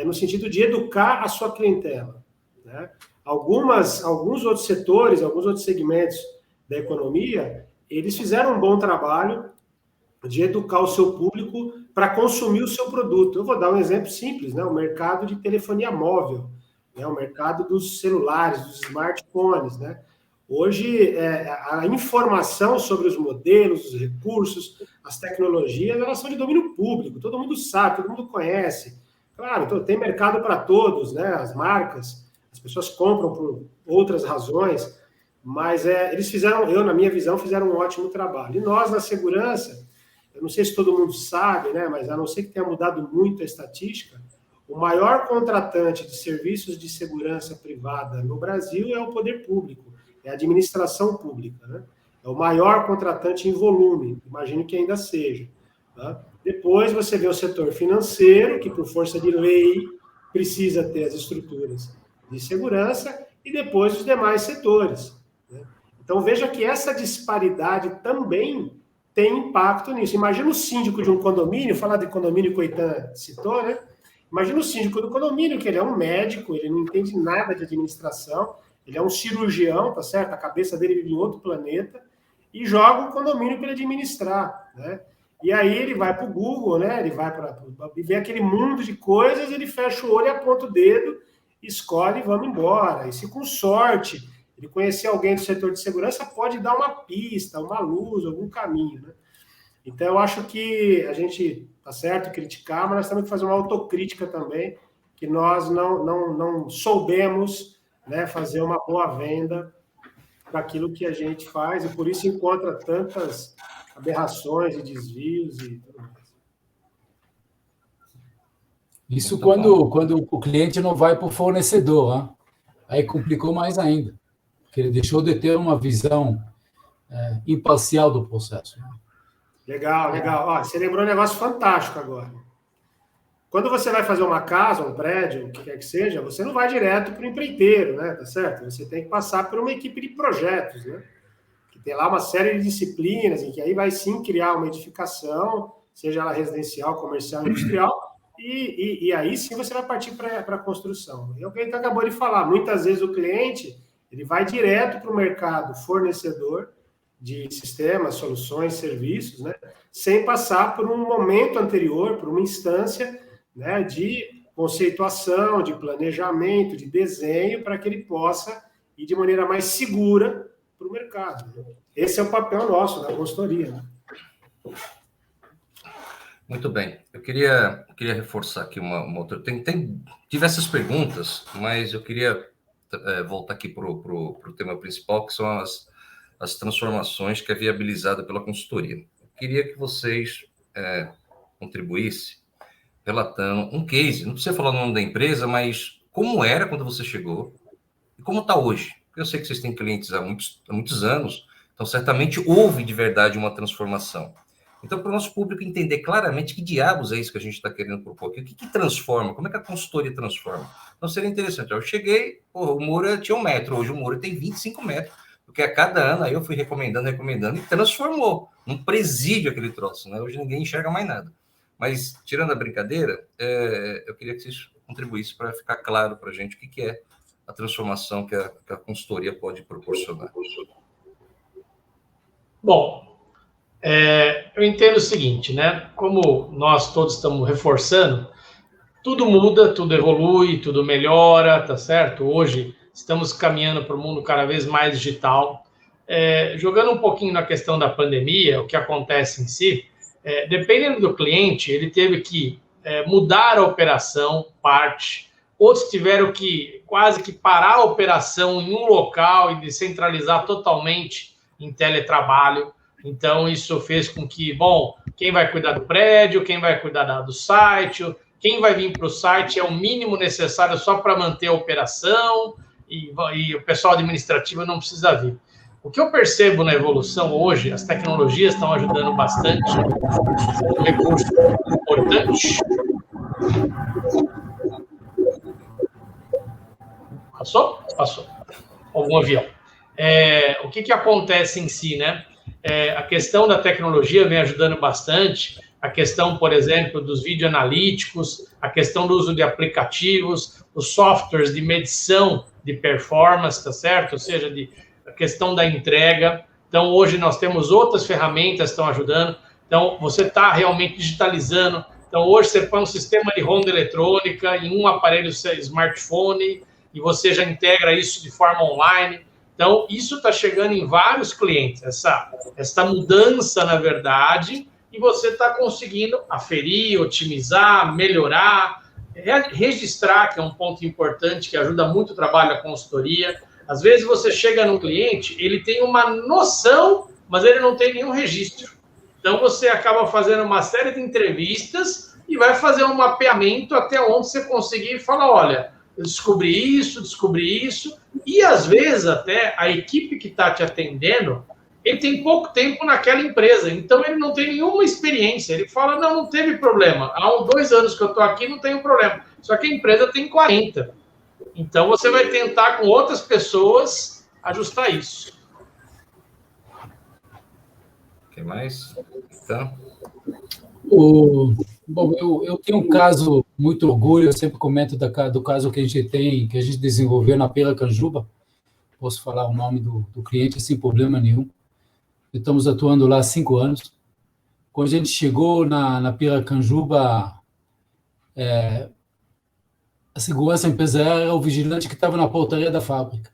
no sentido de educar a sua clientela, né? Alguns outros setores, alguns outros segmentos da economia, eles fizeram um bom trabalho de educar o seu público para consumir o seu produto. Eu vou dar um exemplo simples, né? O mercado de telefonia móvel, né? O mercado dos celulares, dos smartphones, né? Hoje, a informação sobre os modelos, os recursos, as tecnologias, elas são de domínio público, todo mundo sabe, todo mundo conhece. Claro, então, tem mercado para todos, né? As marcas, as pessoas compram por outras razões, mas eles na minha visão, fizeram um ótimo trabalho. E nós, na segurança, eu não sei se todo mundo sabe, né? Mas a não ser que tenha mudado muito a estatística, o maior contratante de serviços de segurança privada no Brasil é o poder público, é a administração pública, né? É o maior contratante em volume, imagino que ainda seja. Tá? Depois você vê o setor financeiro, que por força de lei precisa ter as estruturas de segurança, e depois os demais setores. Né? Então veja que essa disparidade também tem impacto nisso. Imagina o síndico de um condomínio, falar de condomínio que o Eitan citou, né? Imagina o síndico do condomínio, que ele é um médico, ele não entende nada de administração, ele é um cirurgião, tá certo? A cabeça dele vive em outro planeta, e joga um condomínio para ele administrar, né? E aí ele vai para o Google, né? Ele vai para viver aquele mundo de coisas, ele fecha o olho, aponta o dedo, escolhe e vamos embora. E se com sorte ele conhecer alguém do setor de segurança, pode dar uma pista, uma luz, algum caminho, né? Então eu acho que a gente tá certo criticar, mas nós temos que fazer uma autocrítica também, que nós não soubemos, né, fazer uma boa venda daquilo que a gente faz, e por isso encontra tantas aberrações e desvios e tudo mais. Isso quando o cliente não vai para o fornecedor. Aí complicou mais ainda, porque ele deixou de ter uma visão imparcial do processo. Né? Legal, legal. Ó, você lembrou um negócio fantástico agora. Quando você vai fazer uma casa, um prédio, o que quer que seja, você não vai direto para o empreiteiro, né? Tá certo? Você tem que passar por uma equipe de projetos, né? Que tem lá uma série de disciplinas, em que aí vai sim criar uma edificação, seja ela residencial, comercial, industrial, e aí sim você vai partir para a construção. É o que a gente acabou de falar. Muitas vezes o cliente ele vai direto para o mercado fornecedor de sistemas, soluções, serviços, né? Sem passar por um momento anterior, por uma instância, né, de conceituação, de planejamento, de desenho, para que ele possa ir de maneira mais segura para o mercado. Esse é o papel nosso da consultoria. Né? Muito bem. Eu queria reforçar aqui uma outra... Tem diversas perguntas, mas eu queria voltar aqui para o tema principal, que são as transformações que é viabilizada pela consultoria. Eu queria que vocês contribuíssem relatando um case, não precisa falar o nome da empresa, mas como era quando você chegou e como está hoje. Porque eu sei que vocês têm clientes há muitos anos, então certamente houve de verdade uma transformação. Então, para o nosso público entender claramente que diabos é isso que a gente está querendo propor aqui, o que transforma, como é que a consultoria transforma. Então, seria interessante. Eu cheguei, o muro tinha 1 metro, hoje o muro tem 25 metros, porque a cada ano aí eu fui recomendando, e transformou num presídio aquele troço, né? Hoje ninguém enxerga mais nada. Mas, tirando a brincadeira, eu queria que vocês contribuíssem para ficar claro para a gente o que é a transformação que a consultoria pode proporcionar. Bom, eu entendo o seguinte, né? Como nós todos estamos reforçando, tudo muda, tudo evolui, tudo melhora, tá certo? Hoje estamos caminhando para um mundo cada vez mais digital. Jogando um pouquinho na questão da pandemia, o que acontece em si, dependendo do cliente, ele teve que mudar a operação, parte. Outros tiveram que quase que parar a operação em um local e descentralizar totalmente em teletrabalho. Então, isso fez com que, bom, quem vai cuidar do prédio, quem vai cuidar do site, quem vai vir para o site é o mínimo necessário só para manter a operação e o pessoal administrativo não precisa vir. O que eu percebo na evolução hoje, as tecnologias estão ajudando bastante, é um recurso importante. Passou? Passou. Algum avião. O que acontece em si, né? A questão da tecnologia vem ajudando bastante, a questão, por exemplo, dos vídeo analíticos, a questão do uso de aplicativos, os softwares de medição de performance, tá certo? Ou seja, a questão da entrega. Então, hoje nós temos outras ferramentas que estão ajudando. Então, você está realmente digitalizando. Então, hoje você põe um sistema de ronda eletrônica em um aparelho smartphone e você já integra isso de forma online. Então, isso está chegando em vários clientes, essa mudança, na verdade, e você está conseguindo aferir, otimizar, melhorar, registrar, que é um ponto importante, que ajuda muito o trabalho da consultoria. Às vezes você chega num cliente, ele tem uma noção, mas ele não tem nenhum registro. Então, você acaba fazendo uma série de entrevistas e vai fazer um mapeamento até onde você conseguir e falar, olha, eu descobri isso, e às vezes até a equipe que está te atendendo, ele tem pouco tempo naquela empresa, então ele não tem nenhuma experiência, ele fala, não teve problema, há 2 anos que eu estou aqui, não tem problema, só que a empresa tem 40, então você vai tentar com outras pessoas ajustar isso. O que mais? Então... Bom, eu tenho um caso, muito orgulho, eu sempre comento do caso que a gente desenvolveu na Piracanjuba, posso falar o nome do cliente sem problema nenhum, estamos atuando lá há 5 anos. Quando a gente chegou na Piracanjuba, a segurança empresarial era o vigilante que estava na portaria da fábrica.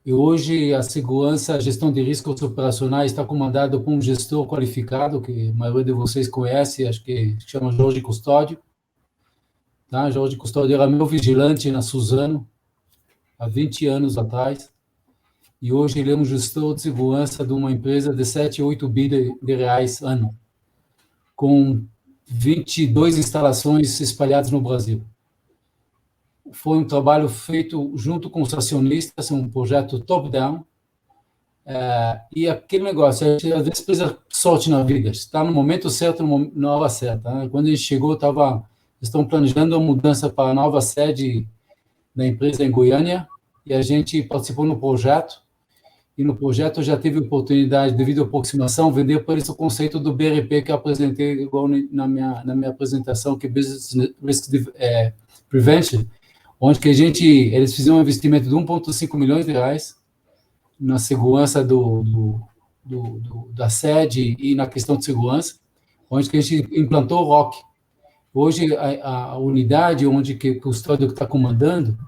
E hoje a segurança, a gestão de riscos operacionais está comandada por um gestor qualificado, que a maioria de vocês conhece, acho que se chama Jorge Custódio. Tá? Jorge Custódio era meu vigilante na Suzano, há 20 anos atrás, e hoje ele é um gestor de segurança de uma empresa de 7, 8 bi de reais ano, com 22 instalações espalhadas no Brasil. foi um trabalho feito junto com os acionistas, um projeto top-down, e aquele negócio, a gente às vezes precisa sorte na vida, está no momento certo, na hora certa. Né? Quando a gente chegou, estão planejando uma mudança para a nova sede da empresa em Goiânia, e a gente participou no projeto, e no projeto eu já tive a oportunidade, devido à aproximação, vender para eles o conceito do BRP que eu apresentei igual na minha apresentação, que é Business Risk Prevention, onde que eles fizeram um investimento de 1,5 milhões de reais na segurança da sede e na questão de segurança, onde que a gente implantou o ROC. Hoje, a unidade onde que o custódio está comandando,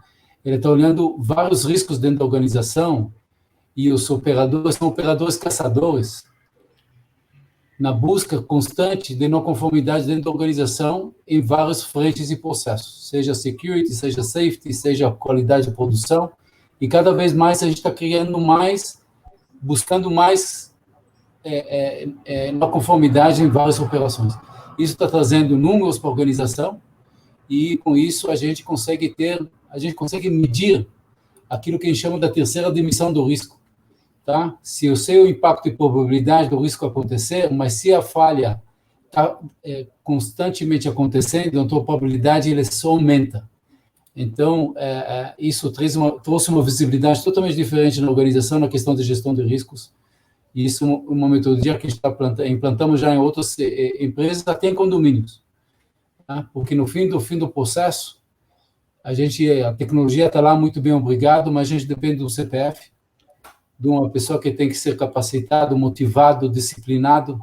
ele está olhando vários riscos dentro da organização, e os operadores são operadores caçadores, na busca constante de não conformidade dentro da organização em vários frentes e processos, seja security, seja safety, seja qualidade de produção, e cada vez mais a gente está criando mais, buscando mais não conformidade em várias operações. Isso está trazendo números para a organização, e com isso a gente consegue medir aquilo que a gente chama da terceira dimensão do risco. Tá? Se eu sei o impacto e probabilidade do risco acontecer, mas se a falha está constantemente acontecendo, então a probabilidade ele só aumenta. Então, isso trouxe uma visibilidade totalmente diferente na organização, na questão de gestão de riscos. E isso é uma metodologia que a gente implantamos já em outras empresas, até em condomínios. Tá? Porque no fim do processo, a tecnologia está lá, muito bem, obrigado, mas a gente depende do CPF, de uma pessoa que tem que ser capacitado, motivado, disciplinado,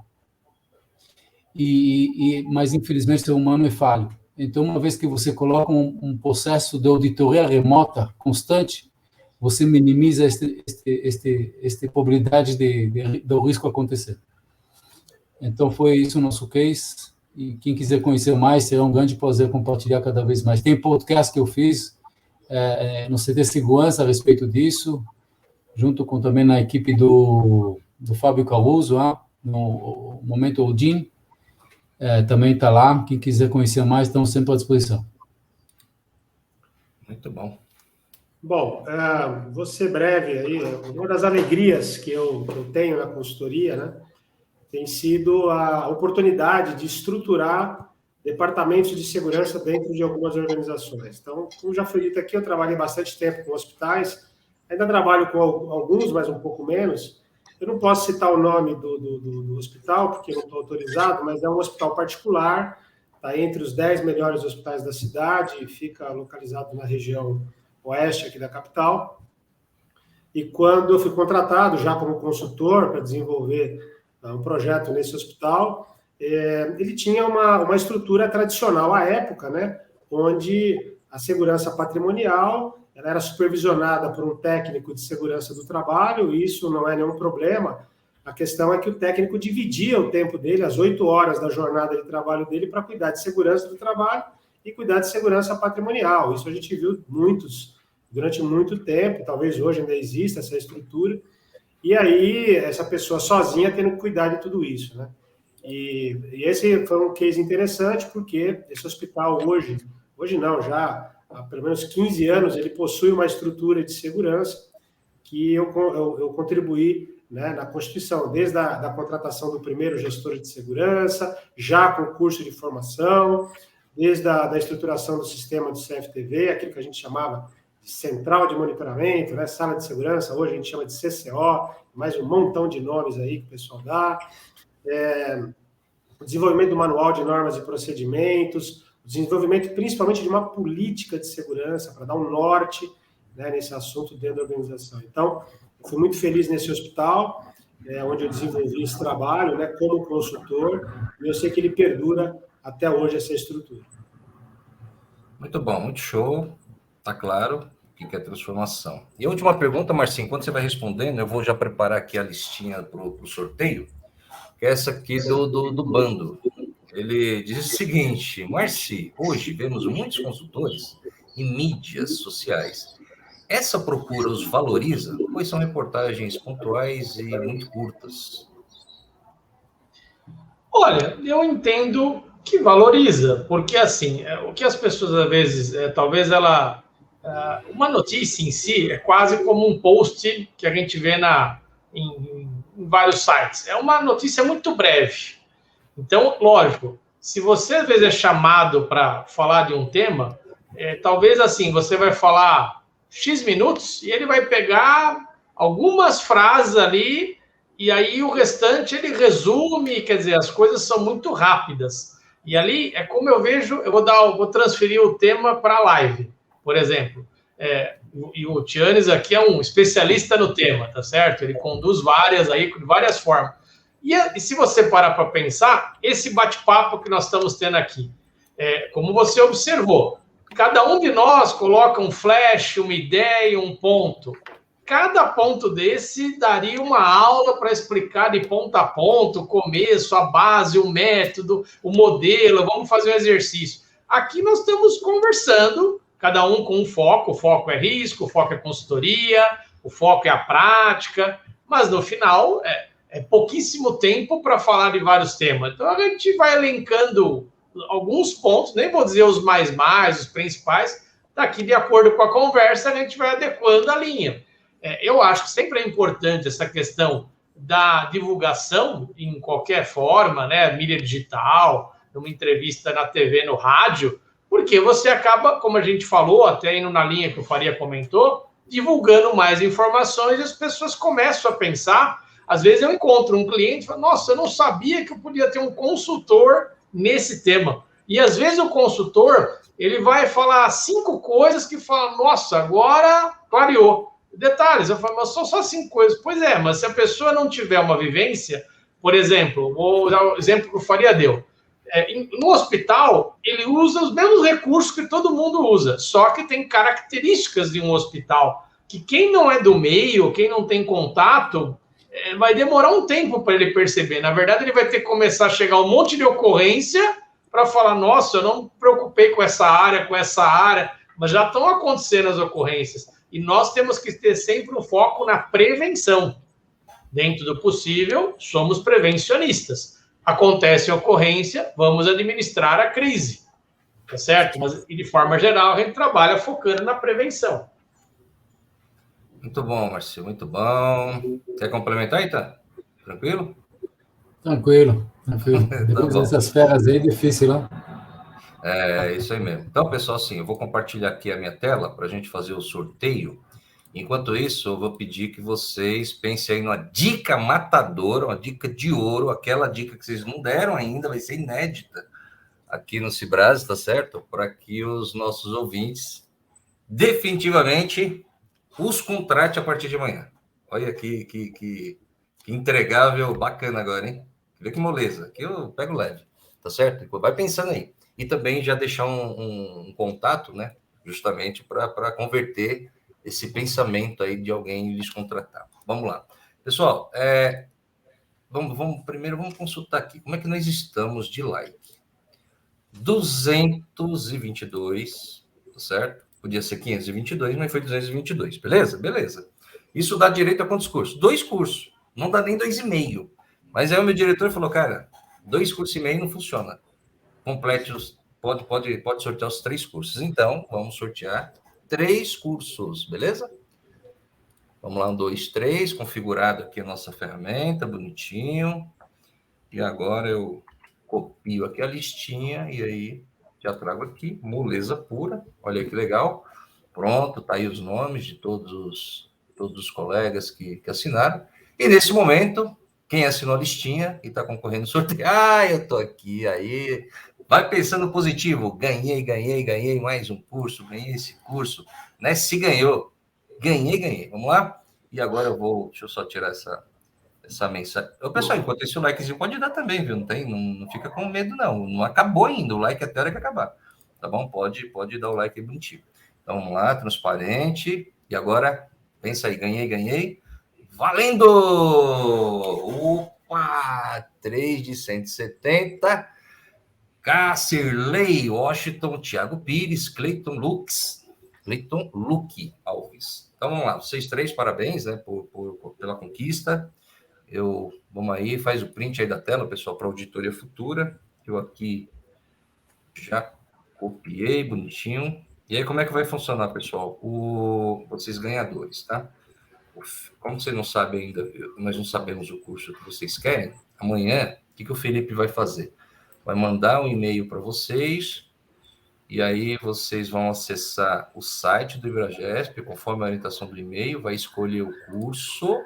mas infelizmente o ser humano é falho. Então, uma vez que você coloca um processo de auditoria remota constante, você minimiza esta probabilidade do risco acontecer. Então, foi isso o nosso case, e quem quiser conhecer mais, será um grande prazer compartilhar cada vez mais. Tem podcast que eu fiz no CT Segurança a respeito disso, junto com também na equipe do Fábio Caruso, no Momento Odin, também está lá. Quem quiser conhecer mais, estamos sempre à disposição. Muito bom. Bom, vou ser breve aí. Uma das alegrias que eu tenho na consultoria, né, tem sido a oportunidade de estruturar departamentos de segurança dentro de algumas organizações. Então, como já foi dito aqui, eu trabalhei bastante tempo com hospitais. Ainda trabalho com alguns, mas um pouco menos. Eu não posso citar o nome do hospital, porque não estou autorizado, mas é um hospital particular, está entre os 10 melhores hospitais da cidade, e fica localizado na região oeste aqui da capital. E quando eu fui contratado, já como consultor, para desenvolver um projeto nesse hospital, ele tinha uma estrutura tradicional à época, né, onde a segurança patrimonial ela era supervisionada por um técnico de segurança do trabalho, e isso não é nenhum problema. A questão é que o técnico dividia o tempo dele, as 8 horas da jornada de trabalho dele, para cuidar de segurança do trabalho e cuidar de segurança patrimonial. Isso a gente viu durante muito tempo, talvez hoje ainda exista essa estrutura, e aí essa pessoa sozinha tendo que cuidar de tudo isso, né? E esse foi um case interessante, porque esse hospital hoje não, já há pelo menos 15 anos, ele possui uma estrutura de segurança que eu contribuí, né, na Constituição, desde a contratação do primeiro gestor de segurança, já com curso de formação, desde a estruturação do sistema do CFTV, aquilo que a gente chamava de central de monitoramento, né, sala de segurança, hoje a gente chama de CCO, mais um montão de nomes aí que o pessoal dá, o desenvolvimento do manual de normas e procedimentos, o desenvolvimento principalmente de uma política de segurança para dar um norte, né, nesse assunto dentro da organização. Então, eu fui muito feliz nesse hospital, onde eu desenvolvi esse trabalho, né, como consultor, e eu sei que ele perdura até hoje essa estrutura. Muito bom, muito show. Está claro o que é transformação. E a última pergunta, Marcinho, quando você vai respondendo, eu vou já preparar aqui a listinha para o sorteio, que é essa aqui do bando. Ele diz o seguinte: Marci, hoje vemos muitos consultores em mídias sociais. Essa procura os valoriza, pois são reportagens pontuais e muito curtas? Olha, eu entendo que valoriza, porque assim, o que as pessoas às vezes, talvez ela Uma notícia em si é quase como um post que a gente vê em vários sites. É uma notícia muito breve. Então, lógico, se você às vezes é chamado para falar de um tema, talvez assim, você vai falar X minutos e ele vai pegar algumas frases ali e aí o restante ele resume, quer dizer, as coisas são muito rápidas. E ali é como eu vejo, eu vou transferir o tema para a live, por exemplo. E o Tianes aqui é um especialista no tema, tá certo? Ele conduz várias aí, de várias formas. E se você parar para pensar, esse bate-papo que nós estamos tendo aqui, como você observou, cada um de nós coloca um flash, uma ideia, um ponto. Cada ponto desse daria uma aula para explicar de ponto a ponto, o começo, a base, o método, o modelo, vamos fazer um exercício. Aqui nós estamos conversando, cada um com um foco, o foco é risco, o foco é consultoria, o foco é a prática, mas no final é pouquíssimo tempo para falar de vários temas. Então a gente vai elencando alguns pontos, nem vou dizer os mais, os principais, daqui de acordo com a conversa, a gente vai adequando a linha. Eu acho que sempre é importante essa questão da divulgação em qualquer forma, né, mídia digital, numa entrevista na TV, no rádio, porque você acaba, como a gente falou, até indo na linha que o Faria comentou, divulgando mais informações e as pessoas começam a pensar. Às vezes eu encontro um cliente e falo, nossa, eu não sabia que eu podia ter um consultor nesse tema. E às vezes o consultor, ele vai falar 5 coisas que fala, nossa, agora clareou. Detalhes, eu falo, mas são só 5 coisas. Pois é, mas se a pessoa não tiver uma vivência, por exemplo, vou dar o exemplo que o Faria deu. No hospital, ele usa os mesmos recursos que todo mundo usa, só que tem características de um hospital que quem não é do meio, quem não tem contato, vai demorar um tempo para ele perceber. Na verdade, ele vai ter que começar a chegar um monte de ocorrência para falar, nossa, eu não me preocupei com essa área, mas já estão acontecendo as ocorrências. E nós temos que ter sempre um foco na prevenção. Dentro do possível, somos prevencionistas. Acontece a ocorrência, vamos administrar a crise. Tá certo? Mas, e de forma geral, a gente trabalha focando na prevenção. Muito bom, Marcio, muito bom. Quer complementar, então? Tranquilo? Tranquilo. Depois Tá dessas férias aí, difícil, né? É isso aí mesmo. Então, pessoal, assim, eu vou compartilhar aqui a minha tela para a gente fazer o sorteio. Enquanto isso, eu vou pedir que vocês pensem aí numa dica matadora, uma dica de ouro, aquela dica que vocês não deram ainda, vai ser inédita aqui no Cibras, tá certo? Para que os nossos ouvintes definitivamente os contrate a partir de amanhã. Olha que entregável bacana agora, hein? Vê que moleza. Aqui eu pego leve, tá certo? Vai pensando aí. E também já deixar um contato, né? Justamente para converter esse pensamento aí de alguém lhes contratar. Vamos lá. Pessoal, primeiro vamos consultar aqui. Como é que nós estamos de like? 222, tá certo? Podia ser 522, mas foi 222. Beleza? Beleza. Isso dá direito a quantos cursos? 2 cursos. Não dá nem 2,5. Mas aí o meu diretor falou, cara, 2 cursos e meio não funciona. Complete os... Pode sortear os 3 cursos. Então, vamos sortear 3 cursos, beleza? Vamos lá, 1, 2, 3. Configurado aqui a nossa ferramenta, bonitinho. E agora eu copio aqui a listinha e aí já trago aqui, moleza pura. Olha que legal. Pronto, tá aí os nomes de todos os colegas que assinaram. E nesse momento, quem assinou a listinha e está concorrendo no sorteio, eu tô aqui, aí. Vai pensando positivo, ganhei mais um curso, ganhei esse curso, né? Se ganhou, ganhei. Vamos lá? E agora deixa eu só tirar essa mensagem. Pessoal, enquanto esse likezinho pode dar também, viu? Não fica com medo, não. Não acabou ainda, o like até a hora que acabar. Tá bom? Pode dar o like bonitinho. Então, vamos lá, transparente. E agora, pensa aí, ganhei. Valendo! Opa! 3 de 170. Cacirley, Washington, Thiago Pires, Cleiton Luque Alves. Então, vamos lá. Vocês 3, parabéns, né, pela conquista. Vamos aí, faz o print aí da tela, pessoal, para auditoria futura. Eu aqui já copiei, bonitinho. E aí, como é que vai funcionar, pessoal? Vocês ganhadores, tá? Como vocês não sabem ainda, nós não sabemos o curso que vocês querem, amanhã, o que o Felipe vai fazer? Vai mandar um e-mail para vocês, e aí vocês vão acessar o site do Ibragesp, conforme a orientação do e-mail, vai escolher o curso,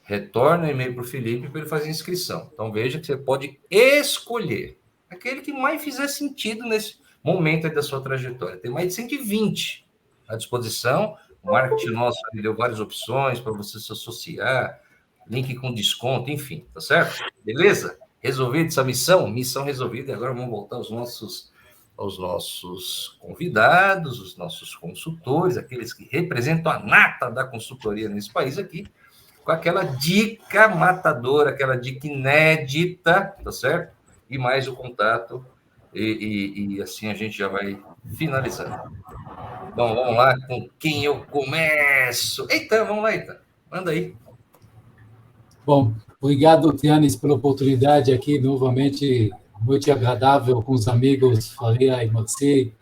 retorna o e-mail para o Felipe para ele fazer a inscrição. Então, veja que você pode escolher aquele que mais fizer sentido nesse momento aí da sua trajetória. Tem mais de 120 à disposição. O marketing nosso me deu várias opções para você se associar, link com desconto, enfim, tá certo? Beleza? Resolvida essa missão? Missão resolvida. E agora vamos voltar aos nossos convidados, os nossos consultores, aqueles que representam a nata da consultoria nesse país aqui, com aquela dica matadora, aquela dica inédita, tá certo? E mais o contato, e assim a gente já vai finalizando. Bom, vamos lá, com quem eu começo? Eita, vamos lá, Eita. Manda aí. Bom, obrigado, Tianes, pela oportunidade aqui, novamente, noite agradável com os amigos Faria e Marci.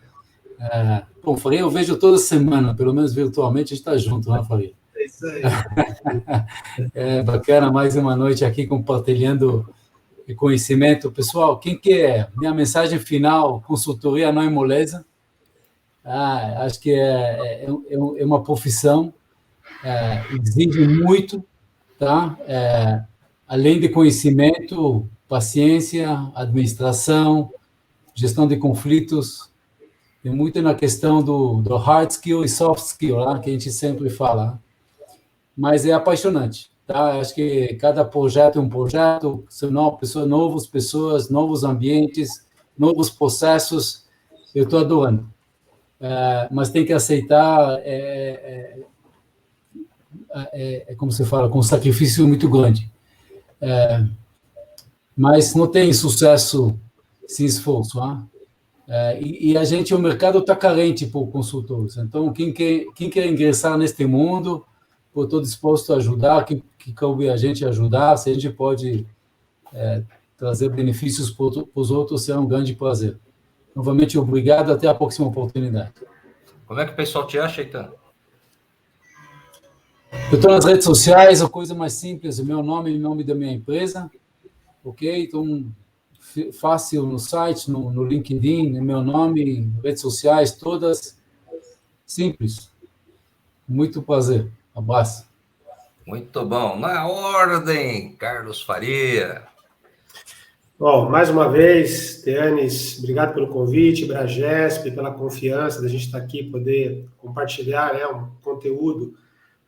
Bom, Faria eu vejo toda semana, pelo menos virtualmente, a gente está junto, né, Faria? É isso aí. É bacana, mais uma noite aqui compartilhando conhecimento. Pessoal, quem quer minha mensagem final, consultoria não é moleza. Acho que é uma profissão, exige muito, tá? Além de conhecimento, paciência, administração, gestão de conflitos, e muito na questão do hard skill e soft skill, lá, que a gente sempre fala. Mas é apaixonante, tá? Acho que cada projeto é um projeto, são novas pessoas, novos ambientes, novos processos, eu estou adorando. Mas tem que aceitar, como se fala, com um sacrifício muito grande. Mas não tem sucesso sem esforço, e a gente, o mercado está carente por consultores. Então, quem quer ingressar neste mundo, eu estou disposto a ajudar, que cabe a gente ajudar, se a gente pode trazer benefícios para os outros, será um grande prazer. Novamente, obrigado, até a próxima oportunidade. Como é que o pessoal te acha, Eitan? Eu estou nas redes sociais, a coisa mais simples, o meu nome e o nome da minha empresa, ok? Então, fácil no site, no LinkedIn, meu nome, redes sociais, todas simples. Muito prazer. Abraço. Muito bom. Na ordem, Carlos Faria. Bom, mais uma vez, Tianes, obrigado pelo convite, Ibragesp, pela confiança da gente estar aqui, poder compartilhar um conteúdo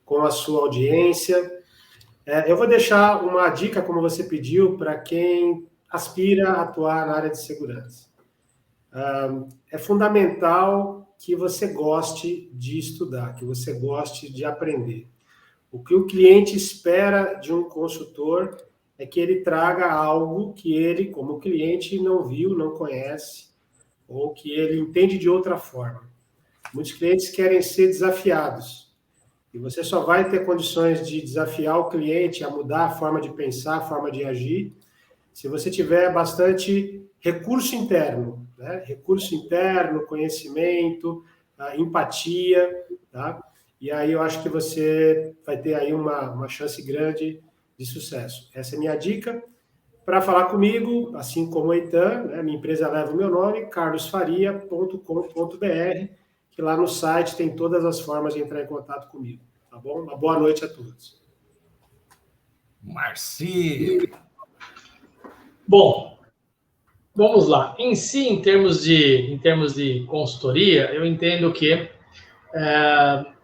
com a sua audiência. Eu vou deixar uma dica, como você pediu, para quem aspira a atuar na área de segurança. É fundamental que você goste de estudar, que você goste de aprender. O que o cliente espera de um consultor é que ele traga algo que ele, como cliente, não viu, não conhece, ou que ele entende de outra forma. Muitos clientes querem ser desafiados, e você só vai ter condições de desafiar o cliente a mudar a forma de pensar, a forma de agir, se você tiver bastante recurso interno, né? Recurso interno, conhecimento, empatia, tá? E aí eu acho que você vai ter aí uma chance grande de sucesso. Essa é a minha dica. Para falar comigo, assim como o Eitan, né, minha empresa leva o meu nome, carlosfaria.com.br, que lá no site tem todas as formas de entrar em contato comigo. Tá bom? Uma boa noite a todos. Marci. Bom, vamos lá. Em si, em termos de consultoria, eu entendo que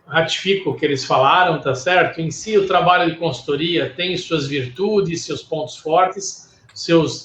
ratifico o que eles falaram, tá certo? Em si, o trabalho de consultoria tem suas virtudes, seus pontos fortes,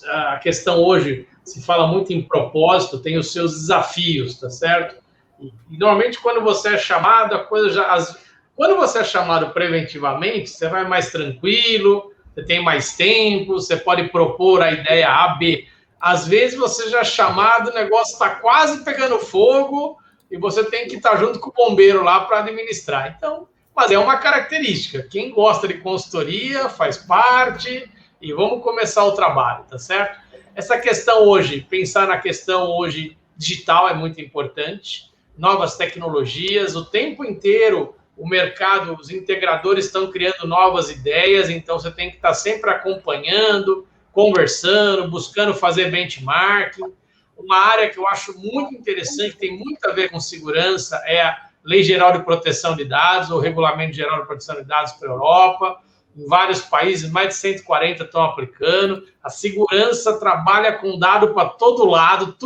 a questão hoje se fala muito em propósito, tem os seus desafios, tá certo? E normalmente, quando você é chamado, quando você é chamado preventivamente, você vai mais tranquilo, você tem mais tempo, você pode propor a ideia A, B. Às vezes, você já é chamado, o negócio está quase pegando fogo, e você tem que estar junto com o bombeiro lá para administrar. Então, mas é uma característica. Quem gosta de consultoria faz parte e vamos começar o trabalho, tá certo? Essa questão hoje, pensar na questão hoje digital é muito importante. novas tecnologias, o tempo inteiro o mercado, os integradores estão criando novas ideias, então você tem que estar sempre acompanhando, conversando, buscando fazer benchmarking. Uma área que eu acho muito interessante, tem muito a ver com segurança, é a Lei Geral de Proteção de Dados, ou Regulamento Geral de Proteção de Dados para a Europa. Em vários países, mais de 140 estão aplicando. A segurança trabalha com dado para todo lado,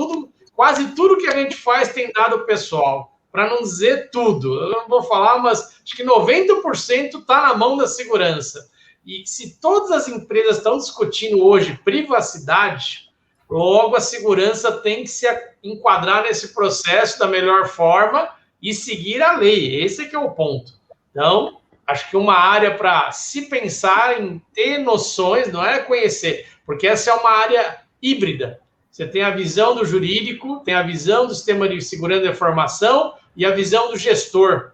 quase tudo que a gente faz tem dado pessoal. Para não dizer tudo, eu não vou falar, mas acho que 90% está na mão da segurança. E se todas as empresas estão discutindo hoje privacidade, logo a segurança tem que se enquadrar nesse processo da melhor forma e seguir a lei. Esse é que é o ponto. Então, acho que uma área para se pensar em ter noções, não é conhecer, porque essa é uma área híbrida. Você tem a visão do jurídico, tem a visão do sistema de segurança da informação e a visão do gestor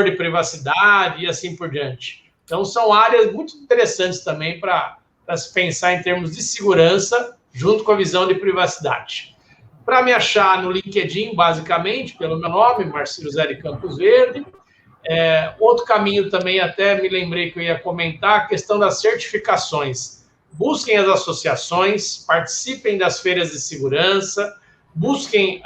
de privacidade e assim por diante. Então, são áreas muito interessantes também para se pensar em termos de segurança junto com a visão de privacidade. Para me achar no LinkedIn, basicamente, pelo meu nome, Marcílio Zé de Campos Verde. Outro caminho também, até me lembrei que eu ia comentar, a questão das certificações. Busquem as associações, participem das feiras de segurança, busquem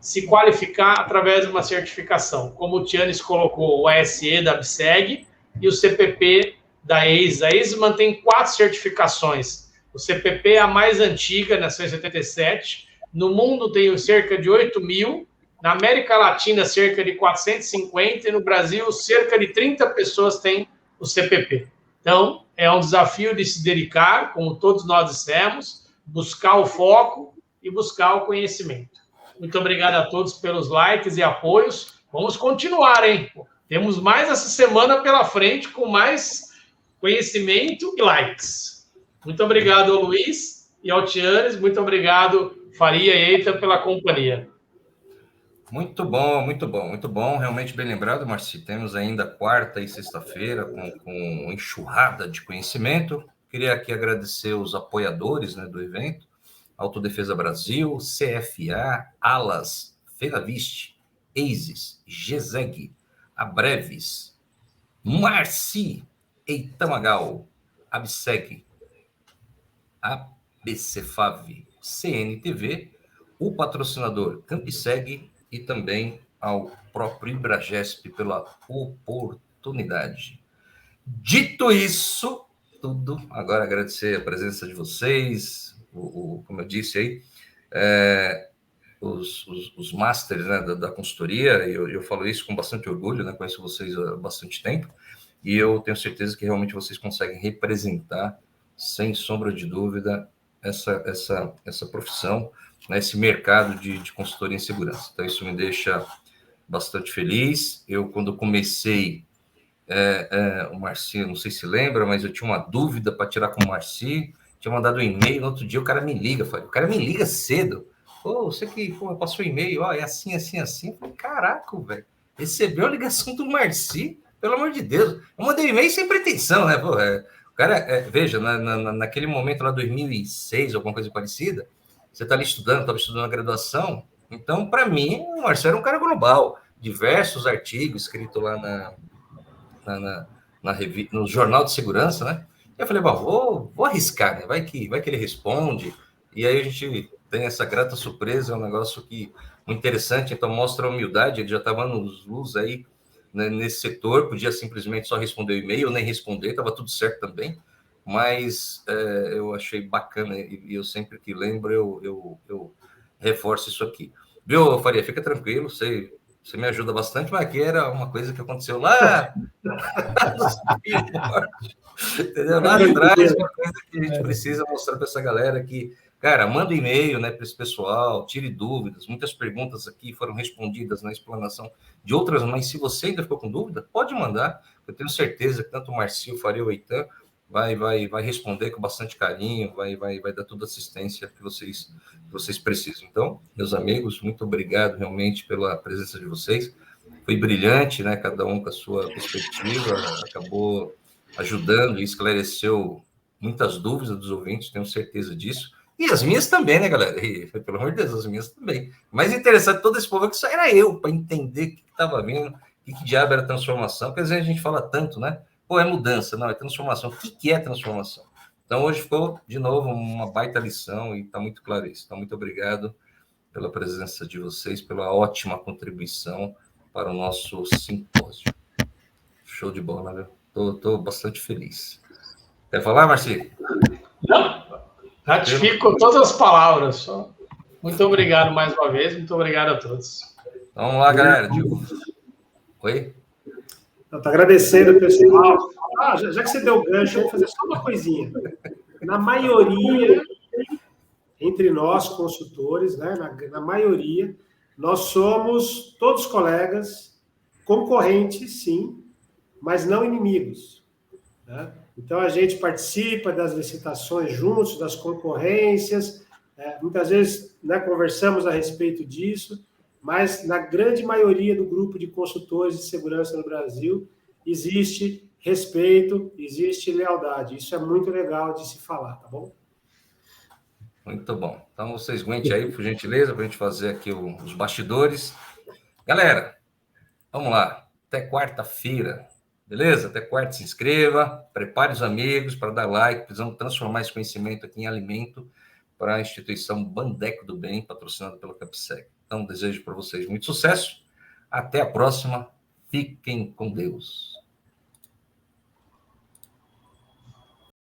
se qualificar através de uma certificação. Como o Tianes colocou, o ASE da ABSEG e o CPP da EISA. A EISA mantém 4 certificações. O CPP é a mais antiga, nasceu em 77. No mundo tem cerca de 8 mil. Na América Latina, cerca de 450. E no Brasil, cerca de 30 pessoas têm o CPP. Então, é um desafio de se dedicar, como todos nós dissemos, buscar o foco e buscar o conhecimento. Muito obrigado a todos pelos likes e apoios. Vamos continuar, hein? Temos mais essa semana pela frente com mais conhecimento e likes. Muito obrigado ao Luiz e ao Tianes. Muito obrigado, Faria e Eita, pela companhia. Muito bom, muito bom, muito bom. Realmente bem lembrado, Marci. Temos ainda quarta e sexta-feira com enxurrada de conhecimento. Queria aqui agradecer os apoiadores, né, do evento. Autodefesa Brasil, CFA, Alas, Fedavist, EISES, GESEG, Abreves, Marci, Eitamagal, ABSEG, ABCFAV, CNTV, o patrocinador Campseg e também ao próprio Ibragesp pela oportunidade. Dito isso, tudo, agora agradecer a presença de vocês, como eu disse aí, os masters, né, da consultoria, e eu falo isso com bastante orgulho, né, conheço vocês há bastante tempo, e eu tenho certeza que realmente vocês conseguem representar, sem sombra de dúvida, essa profissão, né, esse mercado de consultoria em segurança. Então, isso me deixa bastante feliz. Eu, quando comecei, o Marci, não sei se lembra, mas eu tinha uma dúvida para tirar com o Marci, tinha mandado um e-mail, no outro dia o cara me liga, o cara me liga cedo. Pô, você que passou um e-mail, é assim, assim, assim. Eu falei, caraca, velho, recebeu a ligação do Marci, pelo amor de Deus. Eu mandei um e-mail sem pretensão, né? Pô, o cara, veja, naquele momento lá, 2006, alguma coisa parecida, você está ali estudando, estava estudando a graduação, então, para mim, o Marcelo era um cara global, diversos artigos escritos lá no Jornal de Segurança, né? E eu falei, vou arriscar, né? Vai que ele responde, e aí a gente tem essa grata surpresa, é um negócio muito interessante, então mostra a humildade, ele já estava nos luz aí, né, nesse setor, podia simplesmente só responder o e-mail, nem responder, estava tudo certo também, mas eu achei bacana, e eu sempre que lembro, eu reforço isso aqui. Viu, Faria? Fica tranquilo, você me ajuda bastante, mas aqui era uma coisa que aconteceu lá entendeu? Lá atrás, uma coisa que a gente precisa mostrar para essa galera que, cara, manda e-mail, né, para esse pessoal, tire dúvidas, muitas perguntas aqui foram respondidas na explanação de outras, mas se você ainda ficou com dúvida, pode mandar, eu tenho certeza que tanto o Marcio, o Faria, o Eitan vai responder com bastante carinho, vai dar toda a assistência que vocês precisam. Então, meus amigos, muito obrigado realmente pela presença de vocês. Foi brilhante, né? Cada um com a sua perspectiva, acabou ajudando e esclareceu muitas dúvidas dos ouvintes, tenho certeza disso. E as minhas também, né, galera? E, pelo amor de Deus, as minhas também. Mais interessante, todo esse povo que só era eu, para entender o que estava vindo, o que diabo era transformação. Porque às vezes a gente fala tanto, né? Pô, é mudança, não, é transformação. O que é transformação? Então, hoje ficou, de novo, uma baita lição e está muito claro isso. Então, muito obrigado pela presença de vocês, pela ótima contribuição para o nosso simpósio. Show de bola, né? Estou bastante feliz. Quer falar, Marci? Não, ratifico todas as palavras. Só. Muito obrigado mais uma vez, muito obrigado a todos. Então, vamos lá, galera. Oi? Estou agradecendo o pessoal. Já que você deu o gancho, eu vou fazer só uma coisinha. Na maioria, entre nós, consultores, né, na maioria, nós somos todos colegas, concorrentes, sim, mas não inimigos. Né? Então, a gente participa das licitações juntos, das concorrências, muitas vezes, né, conversamos a respeito disso, mas na grande maioria do grupo de consultores de segurança no Brasil, existe respeito, existe lealdade. Isso é muito legal de se falar, tá bom? Muito bom. Então, vocês aguentem aí, por gentileza, para a gente fazer aqui os bastidores. Galera, vamos lá. Até quarta-feira, beleza? Até quarta, se inscreva, prepare os amigos para dar like. Precisamos transformar esse conhecimento aqui em alimento para a instituição Bandeco do Bem, patrocinada pela Capseg. Então, desejo para vocês muito sucesso. Até a próxima. Fiquem com Deus.